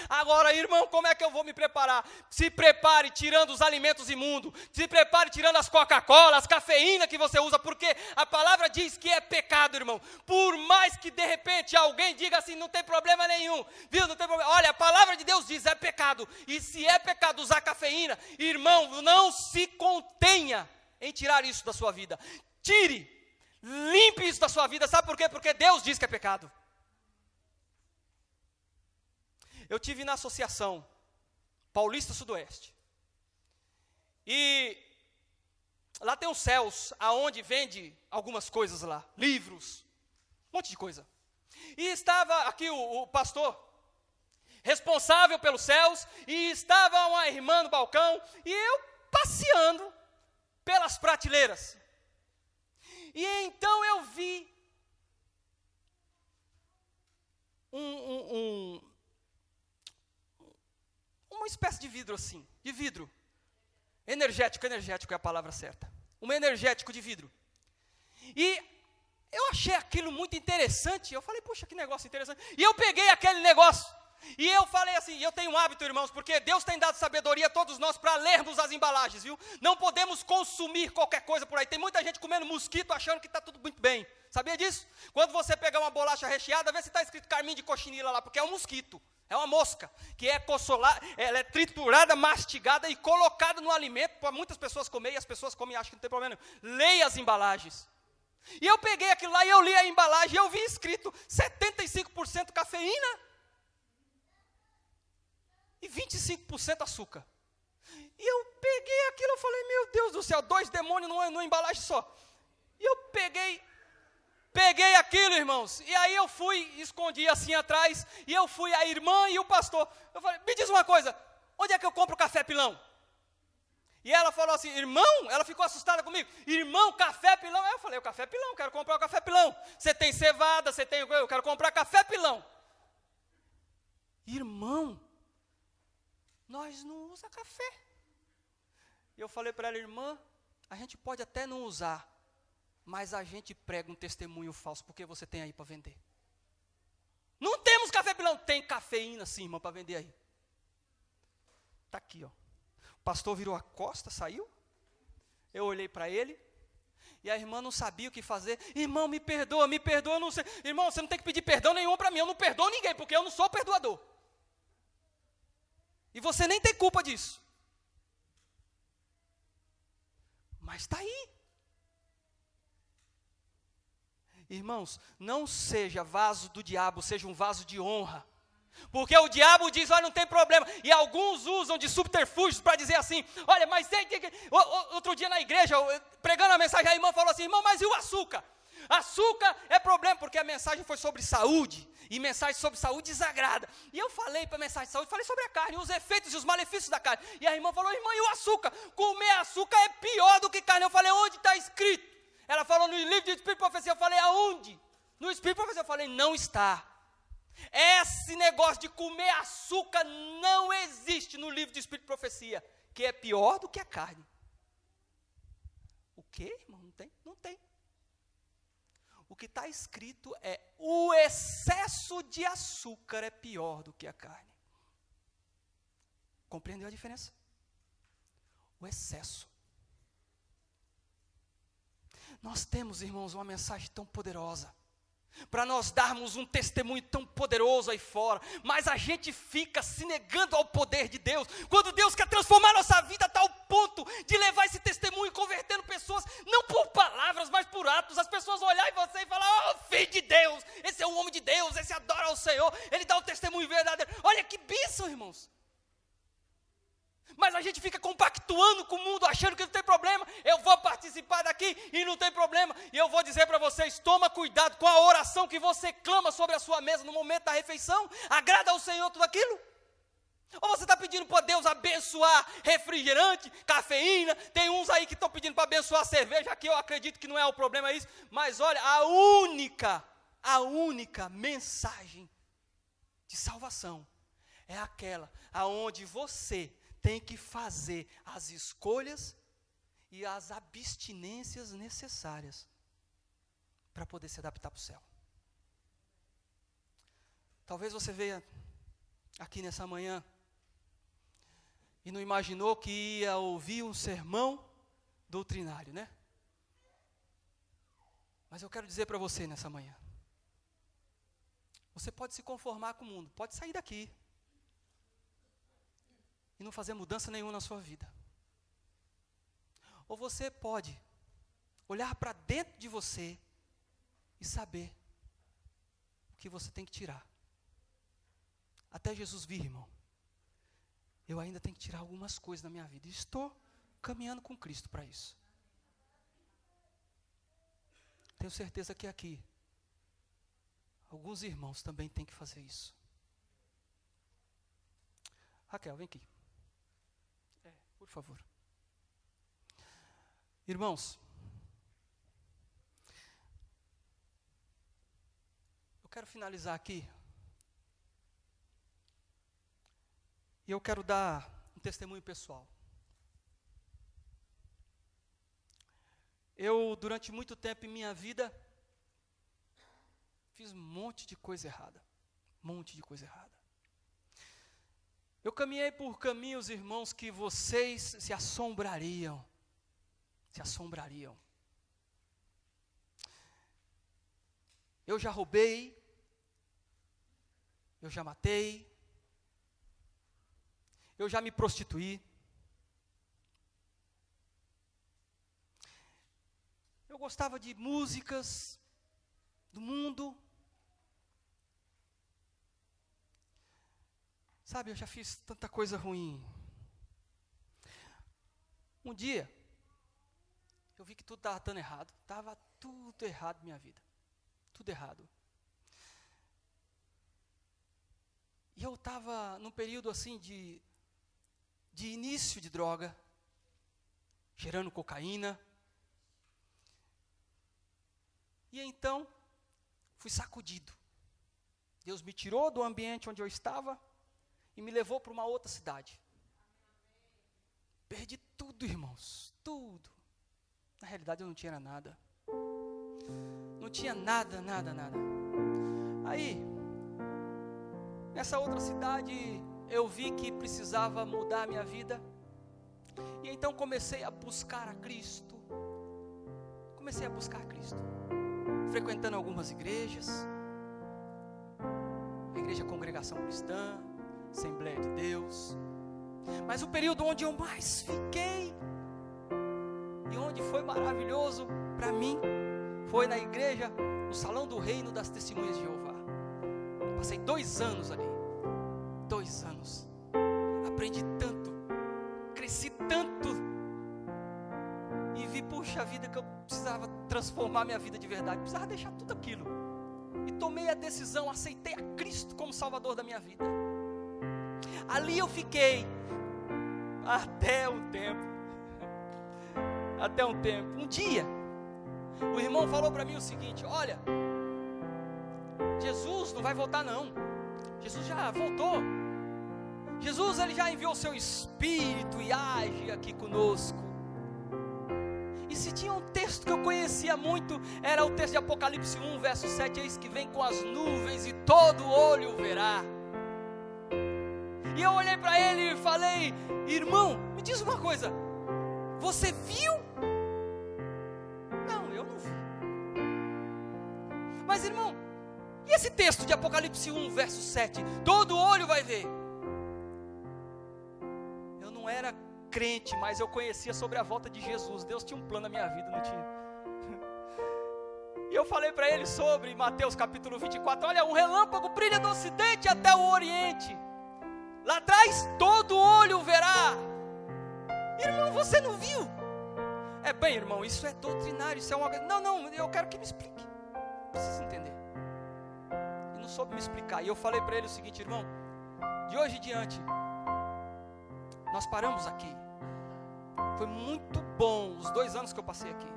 Agora, irmão, como é que eu vou me preparar? Se prepare tirando os alimentos imundos, se prepare tirando as Coca-Cola, as cafeína que você usa, porque a palavra diz que é pecado, irmão. Por mais que de repente alguém diga assim, não tem problema nenhum, viu, não tem problema. Olha, a palavra de Deus diz, é pecado. E se é pecado usar cafeína, irmão, não se contenha em tirar isso da sua vida. Tire, limpe isso da sua vida, sabe por quê? Porque Deus diz que é pecado. Eu tive na Associação Paulista Sudoeste, e lá tem os céus, aonde vende algumas coisas lá, livros, um monte de coisa. E estava aqui o pastor, responsável pelos céus, e estava uma irmã no balcão, e eu passeando pelas prateleiras. E então eu vi uma espécie de vidro assim, de vidro. Energético é a palavra certa. Um energético de vidro. E eu achei aquilo muito interessante. Eu falei, puxa, que negócio interessante. E eu peguei aquele negócio. E eu falei assim, e eu tenho um hábito, irmãos, porque Deus tem dado sabedoria a todos nós para lermos as embalagens, viu? Não podemos consumir qualquer coisa por aí. Tem muita gente comendo mosquito achando que está tudo muito bem. Sabia disso? Quando você pegar uma bolacha recheada, vê se está escrito carmim de coxinila lá, porque é um mosquito. É uma mosca, que é ela é triturada, mastigada e colocada no alimento para muitas pessoas comer, e as pessoas comem e acham que não tem problema nenhum. Leia as embalagens. E eu peguei aquilo lá e eu li a embalagem, e eu vi escrito 75% cafeína e 25% açúcar. E eu peguei aquilo e falei, meu Deus do céu, 2 demônios numa embalagem só. E eu peguei aquilo, irmãos, e aí eu fui, escondi assim atrás, e eu fui a irmã e o pastor. Eu falei, me diz uma coisa, onde é que eu compro café pilão? E ela falou assim, irmão, ela ficou assustada comigo, irmão, café pilão? Eu falei, o café pilão, quero comprar o café pilão. Você tem cevada, eu quero comprar café pilão. Irmão, nós não usamos café. E eu falei para ela, irmã, a gente pode até não usar, mas a gente prega um testemunho falso, porque você tem aí para vender. Não temos café pilão, tem cafeína sim, irmão, para vender aí. Está aqui, ó. O pastor virou a costa, saiu. Eu olhei para ele, e a irmã não sabia o que fazer. Irmão, me perdoa, eu não sei. Irmão, você não tem que pedir perdão nenhum para mim, eu não perdoo ninguém, porque eu não sou perdoador. E você nem tem culpa disso. Mas está aí. Irmãos, não seja vaso do diabo, seja um vaso de honra. Porque o diabo diz, olha, não tem problema. E alguns usam de subterfúgios para dizer assim, olha, mas outro dia na igreja, pregando a mensagem, a irmã falou assim, irmão, mas e o açúcar? Açúcar é problema, porque a mensagem foi sobre saúde, e mensagem sobre saúde desagrada. E eu falei para a mensagem de saúde, falei sobre a carne, os efeitos e os malefícios da carne. E a irmã falou, irmã, e o açúcar? Comer açúcar é pior do que carne. Eu falei, onde está escrito? Ela falou no livro de Espírito e Profecia. Eu falei, aonde? No Espírito e Profecia. Eu falei, não está. Esse negócio de comer açúcar não existe no livro de Espírito e Profecia, que é pior do que a carne. O quê, irmão? Não tem? Não tem. O que está escrito é, o excesso de açúcar é pior do que a carne. Compreendeu a diferença? O excesso. Nós temos, irmãos, uma mensagem tão poderosa, para nós darmos um testemunho tão poderoso aí fora, mas a gente fica se negando ao poder de Deus, quando Deus quer transformar nossa vida a tal ponto de levar esse testemunho, convertendo pessoas, não por palavras, mas por atos. As pessoas olharem em você e falar, oh, filho de Deus, esse é um homem de Deus, esse adora ao Senhor, ele dá um testemunho verdadeiro. Olha que bênção, irmãos. Mas a gente fica compactuando com o mundo, achando que não tem problema. Eu vou participar daqui e não tem problema. E eu vou dizer para vocês, toma cuidado com a oração que você clama sobre a sua mesa no momento da refeição. Agrada ao Senhor tudo aquilo? Ou você está pedindo para Deus abençoar refrigerante, cafeína? Tem uns aí que estão pedindo para abençoar cerveja, aqui eu acredito que não é o problema isso. Mas olha, a única mensagem de salvação é aquela aonde você tem que fazer as escolhas e as abstinências necessárias para poder se adaptar para o céu. Talvez você veja aqui nessa manhã e não imaginou que ia ouvir um sermão doutrinário, né? Mas eu quero dizer para você nessa manhã, você pode se conformar com o mundo, pode sair daqui e não fazer mudança nenhuma na sua vida. Ou você pode olhar para dentro de você e saber o que você tem que tirar. Até Jesus vir, irmão, eu ainda tenho que tirar algumas coisas da minha vida. E estou caminhando com Cristo para isso. tenho certeza que aqui, alguns irmãos também têm que fazer isso. Raquel, vem aqui. Por favor. Irmãos, eu quero finalizar aqui. E eu quero dar um testemunho pessoal. Eu, durante muito tempo em minha vida, fiz um monte de coisa errada. Um monte de coisa errada. Eu caminhei por caminhos, irmãos, que vocês se assombrariam. Se assombrariam. Eu já roubei. Eu já matei. Eu já me prostituí. Eu gostava de músicas do mundo. Sabe, eu já fiz tanta coisa ruim. Um dia, eu vi que tudo estava dando errado. Estava tudo errado na minha vida. Tudo errado. E eu estava num período assim de início de droga, cheirando cocaína. E então, fui sacudido. Deus me tirou do ambiente onde eu estava e me levou para uma outra cidade. Perdi tudo, irmãos, tudo. Na realidade, eu não tinha nada. Não tinha nada. Aí, nessa outra cidade, eu vi que precisava mudar a minha vida. E então comecei a buscar a Cristo. Frequentando algumas igrejas. A igreja Congregação Cristã, Assembleia de Deus. Mas o período onde eu mais fiquei, e onde foi maravilhoso para mim, foi na igreja, no Salão do Reino das Testemunhas de Jeová. Passei 2 anos ali. 2 anos. Aprendi tanto. Cresci tanto. E vi, puxa vida, que eu precisava transformar minha vida de verdade. Precisava deixar tudo aquilo. E tomei a decisão, aceitei a Cristo como Salvador da minha vida. Ali eu fiquei até um tempo. Um dia, o irmão falou para mim o seguinte: olha, Jesus não vai voltar não. Jesus já voltou. Jesus, ele já enviou o seu Espírito e age aqui conosco. E se tinha um texto que eu conhecia muito, era o texto de Apocalipse 1, verso 7, eis que vem com as nuvens e todo olho verá. E eu olhei para ele e falei: irmão, me diz uma coisa, você viu? Não, eu não vi. Mas irmão, e esse texto de Apocalipse 1, verso 7, todo olho vai ver? Eu não era crente, mas eu conhecia sobre a volta de Jesus. Deus tinha um plano na minha vida, não tinha? E eu falei para ele sobre Mateus capítulo 24, olha, um relâmpago brilha do ocidente até o oriente. Lá atrás, todo olho verá. Irmão, você não viu? Bem, irmão, isso é doutrinário, isso é uma... Não, eu quero que me explique. Preciso entender. E não soube me explicar. E eu falei para ele o seguinte: irmão, de hoje em diante, nós paramos aqui. Foi muito bom os 2 anos que eu passei aqui.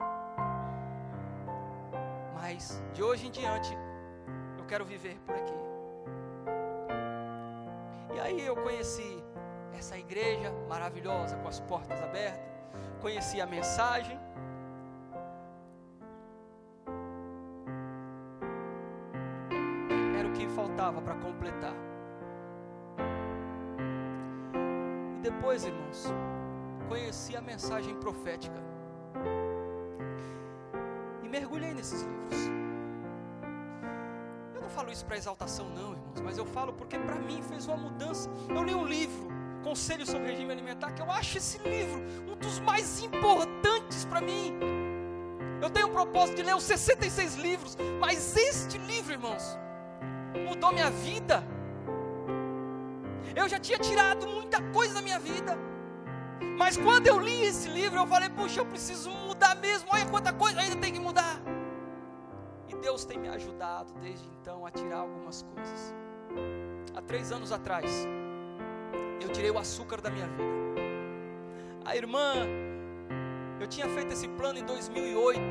Mas, de hoje em diante, eu quero viver por aqui. E aí eu conheci essa igreja maravilhosa, com as portas abertas. Conheci a mensagem. Era o que faltava para completar. E depois, irmãos, conheci a mensagem profética. E mergulhei nesses livros. Eu não falo isso para exaltação não, irmãos, mas eu falo porque para mim fez uma mudança. Eu li um livro, Conselhos sobre Regime Alimentar, que eu acho esse livro um dos mais importantes para mim. Eu tenho o propósito de ler os 66 livros, mas este livro, irmãos, mudou minha vida. Eu já tinha tirado muita coisa da minha vida, mas quando eu li esse livro, eu falei, puxa, eu preciso mudar mesmo. Olha quanta coisa ainda tem que mudar. E Deus tem me ajudado desde então a tirar algumas coisas. Há 3 anos atrás, eu tirei o açúcar da minha vida. A irmã, eu tinha feito esse plano em 2008,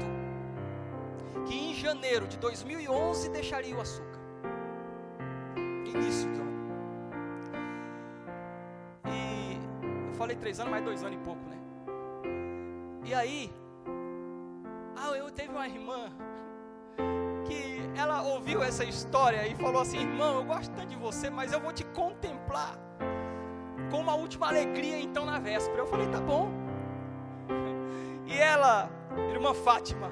que em janeiro de 2011 deixaria o açúcar. Início do ano. E eu falei 3 anos, mas 2 anos e pouco, né? E aí, eu teve uma irmã que ela ouviu essa história e falou assim: irmão, eu gosto tanto de você, mas eu vou te contemplar com uma última alegria então na véspera. Eu falei, tá bom. E ela, irmã Fátima,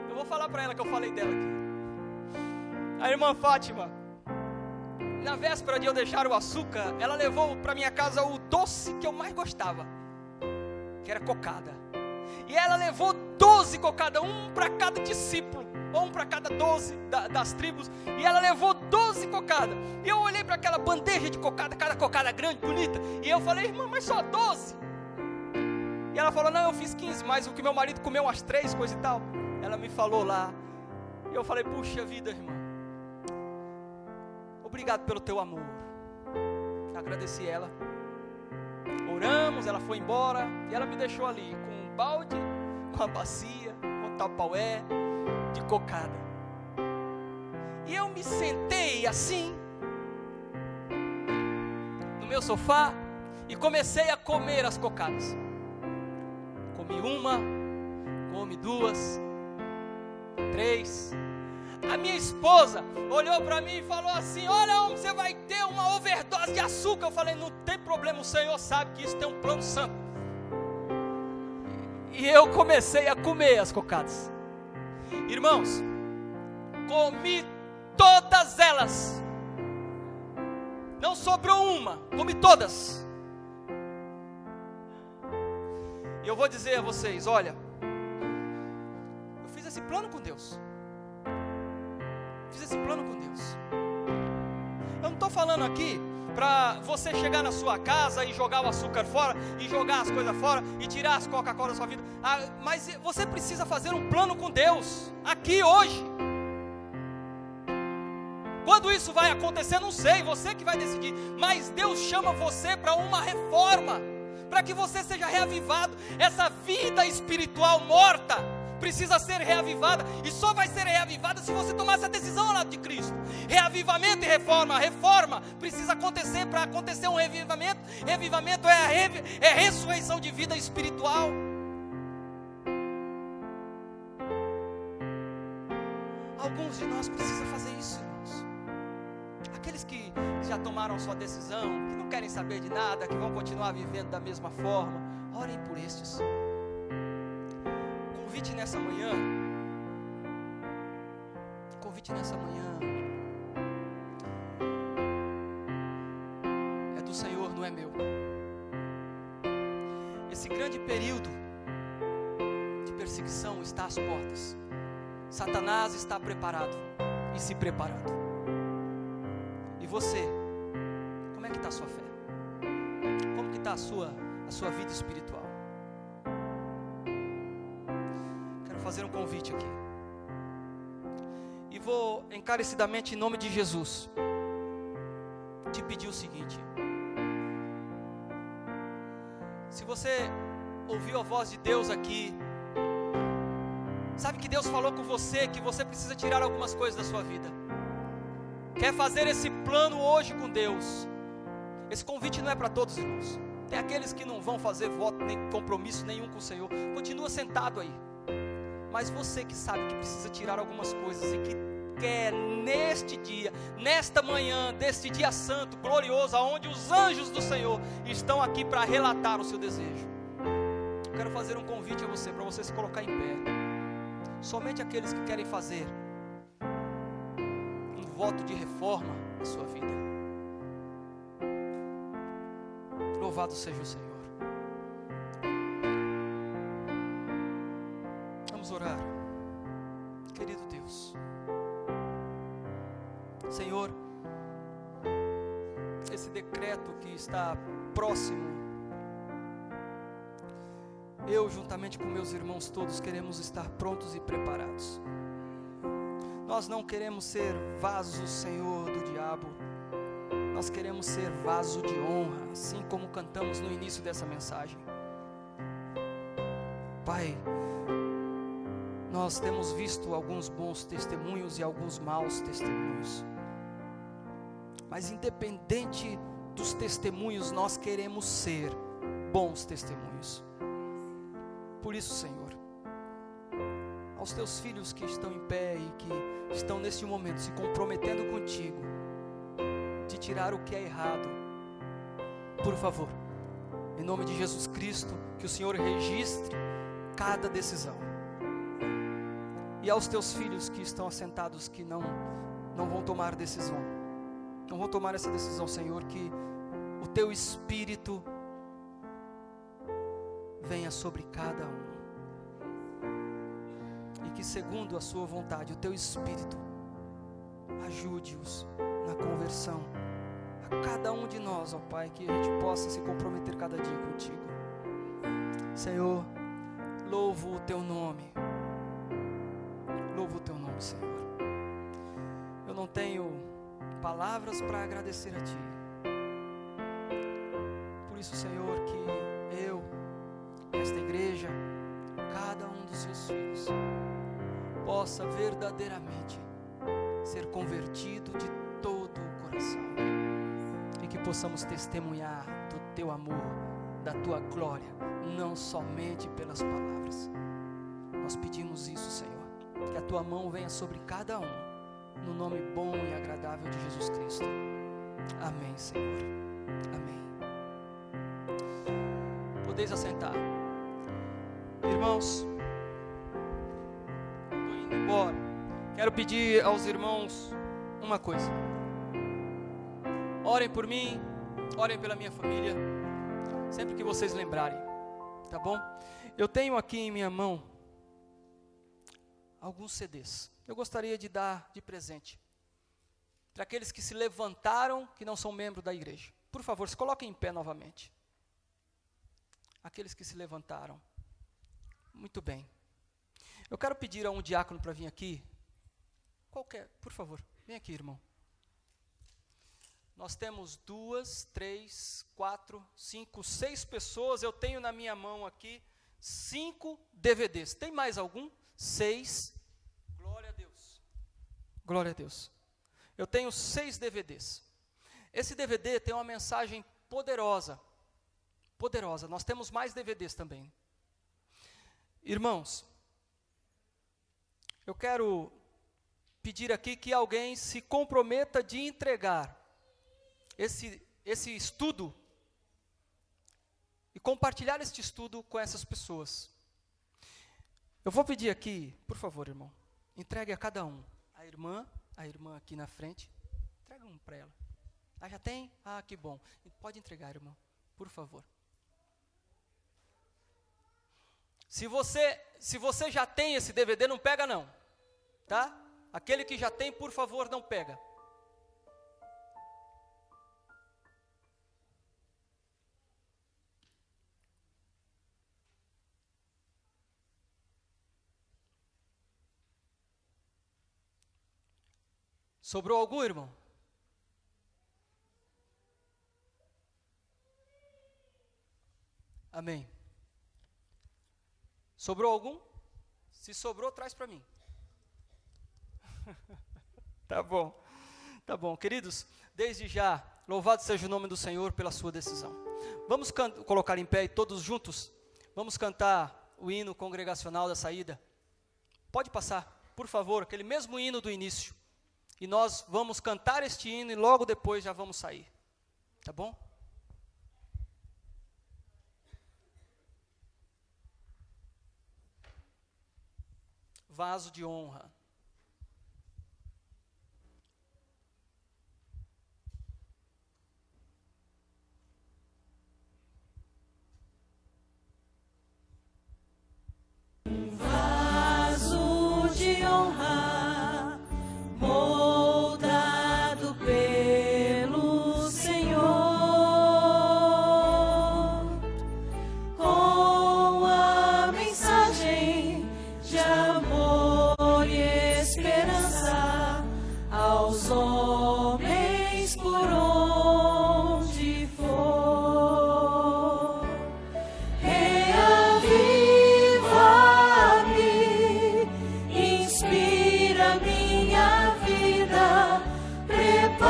eu vou falar para ela que eu falei dela aqui. A irmã Fátima, na véspera de eu deixar o açúcar, ela levou para minha casa o doce que eu mais gostava, que era cocada. E ela levou 12 cocadas, um para cada discípulo, ou um para cada 12 das tribos. E ela levou 12 cocadas. E eu olhei para aquela bandeja de cocada, cada cocada grande, bonita. E eu falei, irmã, mas só 12? E ela falou, não, eu fiz 15, mas o que meu marido comeu umas 3, coisa e tal. Ela me falou lá. E eu falei, puxa vida, irmã, obrigado pelo teu amor. Agradeci ela. Oramos, ela foi embora. E ela me deixou ali com um balde, com a bacia, com o tapaué de cocada. E eu me sentei assim no meu sofá e comecei a comer as cocadas. Comi uma, comi 2, 3. A minha esposa olhou para mim e falou assim, olha, homem, você vai ter uma overdose de açúcar. Eu falei, não tem problema, o Senhor sabe que isso tem um plano santo. E eu comecei a comer as cocadas. Irmãos, comi todas elas. Não sobrou uma, comi todas. E eu vou dizer a vocês, olha, eu fiz esse plano com Deus. Fiz esse plano com Deus. Eu não estou falando aqui para você chegar na sua casa e jogar o açúcar fora, e jogar as coisas fora, e tirar as Coca-Cola da sua vida. Mas você precisa fazer um plano com Deus, aqui hoje. Quando isso vai acontecer, não sei, você que vai decidir. Mas Deus chama você para uma reforma, para que você seja reavivado. Essa vida espiritual morta precisa ser reavivada, e só vai ser reavivada se você tomar essa decisão ao lado de Cristo. Reavivamento e reforma. Reforma precisa acontecer. Para acontecer um revivamento, revivamento é a ressurreição de vida espiritual. Alguns de nós precisam fazer isso, irmãos. Aqueles que já tomaram sua decisão, que não querem saber de nada, que vão continuar vivendo da mesma forma, orem por estes. Convite nessa manhã é do Senhor, não é meu. Esse grande período de perseguição está às portas. Satanás está preparado e se preparando. E você, como é que está a sua fé? Como que está a sua vida espiritual? Fazer um convite aqui, e vou encarecidamente, em nome de Jesus, te pedir o seguinte: se você ouviu a voz de Deus aqui, sabe que Deus falou com você, que você precisa tirar algumas coisas da sua vida, quer fazer esse plano hoje com Deus. Esse convite não é para todos, irmãos. Tem aqueles que não vão fazer voto, nem compromisso nenhum com o Senhor, continua sentado aí. Mas você que sabe que precisa tirar algumas coisas e que quer neste dia, nesta manhã, deste dia santo, glorioso, onde os anjos do Senhor estão aqui para relatar o seu desejo, eu quero fazer um convite a você, para você se colocar em pé. Somente aqueles que querem fazer um voto de reforma na sua vida. Louvado seja o Senhor. Orar. Querido Deus, Senhor, esse decreto que está próximo, eu juntamente com meus irmãos todos queremos estar prontos e preparados. Nós não queremos ser vasos, Senhor, do diabo. Nós queremos ser vaso de honra, assim como cantamos no início dessa mensagem. Pai, nós temos visto alguns bons testemunhos e alguns maus testemunhos. Mas independente dos testemunhos, nós queremos ser bons testemunhos. Por isso, Senhor, aos teus filhos que estão em pé e que estão neste momento se comprometendo contigo, de tirar o que é errado, por favor, em nome de Jesus Cristo, que o Senhor registre cada decisão. E aos teus filhos que estão assentados, que não vão tomar decisão, não vão tomar essa decisão, Senhor, que o teu Espírito venha sobre cada um, e que segundo a sua vontade, o teu Espírito ajude-os na conversão, a cada um de nós, ó Pai, que a gente possa se comprometer cada dia contigo. Senhor, louvo o teu nome, Senhor. Eu não tenho palavras para agradecer a Ti. Por isso, Senhor, que eu, esta igreja, cada um dos seus filhos, possa verdadeiramente ser convertido de todo o coração, e que possamos testemunhar do Teu amor, da Tua glória, não somente pelas palavras. Nós pedimos isso, Senhor, que a Tua mão venha sobre cada um, no nome bom e agradável de Jesus Cristo. Amém, Senhor. Amém. Podeis assentar. Irmãos, estou indo embora. Quero pedir aos irmãos uma coisa. Orem por mim, orem pela minha família, sempre que vocês lembrarem, tá bom? Eu tenho aqui em minha mão alguns CDs. Eu gostaria de dar de presente para aqueles que se levantaram, que não são membros da igreja. Por favor, se coloquem em pé novamente. Aqueles que se levantaram. Muito bem. Eu quero pedir a um diácono para vir aqui. Qualquer, por favor, vem aqui, irmão. Nós temos 2, 3, 4, 5, 6 pessoas. Eu tenho na minha mão aqui 5 DVDs. Tem mais algum? 6. Glória a Deus. Glória a Deus. Eu tenho 6 DVDs. Esse DVD tem uma mensagem poderosa. Poderosa. Nós temos mais DVDs também. Irmãos, eu quero pedir aqui que alguém se comprometa de entregar esse estudo e compartilhar este estudo com essas pessoas. Eu vou pedir aqui, por favor, irmão, entregue a cada um. A irmã aqui na frente, entrega um para ela. Ah, já tem? Ah, que bom. Pode entregar, irmão, por favor. Se você já tem esse DVD, não pega não, tá? Aquele que já tem, por favor, não pega. Sobrou algum, irmão? Amém. Sobrou algum? Se sobrou, traz para mim. Tá bom. Tá bom, queridos. Desde já, louvado seja o nome do Senhor pela sua decisão. Vamos colocar em pé e todos juntos, vamos cantar o hino congregacional da saída. Pode passar, por favor, aquele mesmo hino do início. E nós vamos cantar este hino e logo depois já vamos sair. Tá bom? Vaso de honra. Vaso de honra, moldado pelo Senhor, com a mensagem de amor e homens por onde for. Reaviva-me, inspira minha vida, prepara-me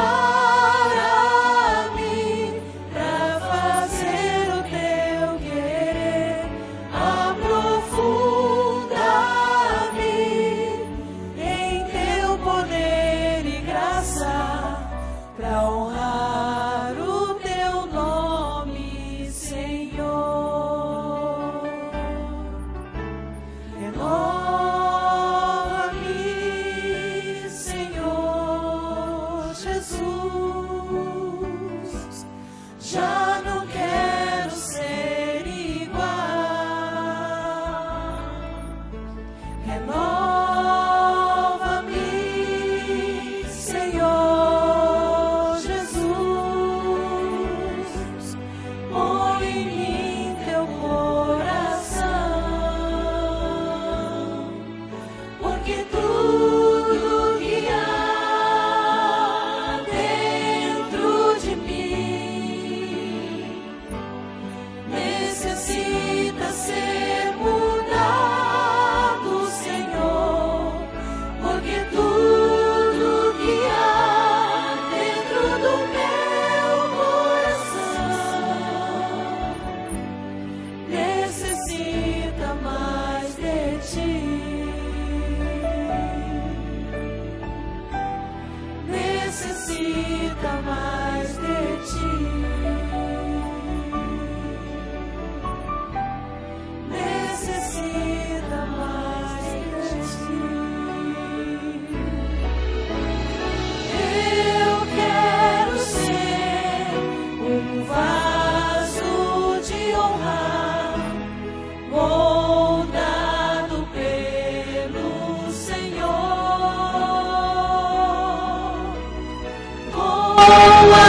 pra fazer o teu querer, aprofunda-me em teu poder e graça, pra honrar o teu nome, Senhor. Renova-me, Senhor Jesus, já não quero ser igual. Renova-me, Senhor Jesus, põe em mim teu coração, porque tudo que há dentro de mim necessita ser mudado, Senhor, porque tudo que há dentro do meu coração necessita mais de ti, necessita mais de ti, necessita mais de ti. Eu quero ser um vaso de honra, moldado pelo Senhor, com a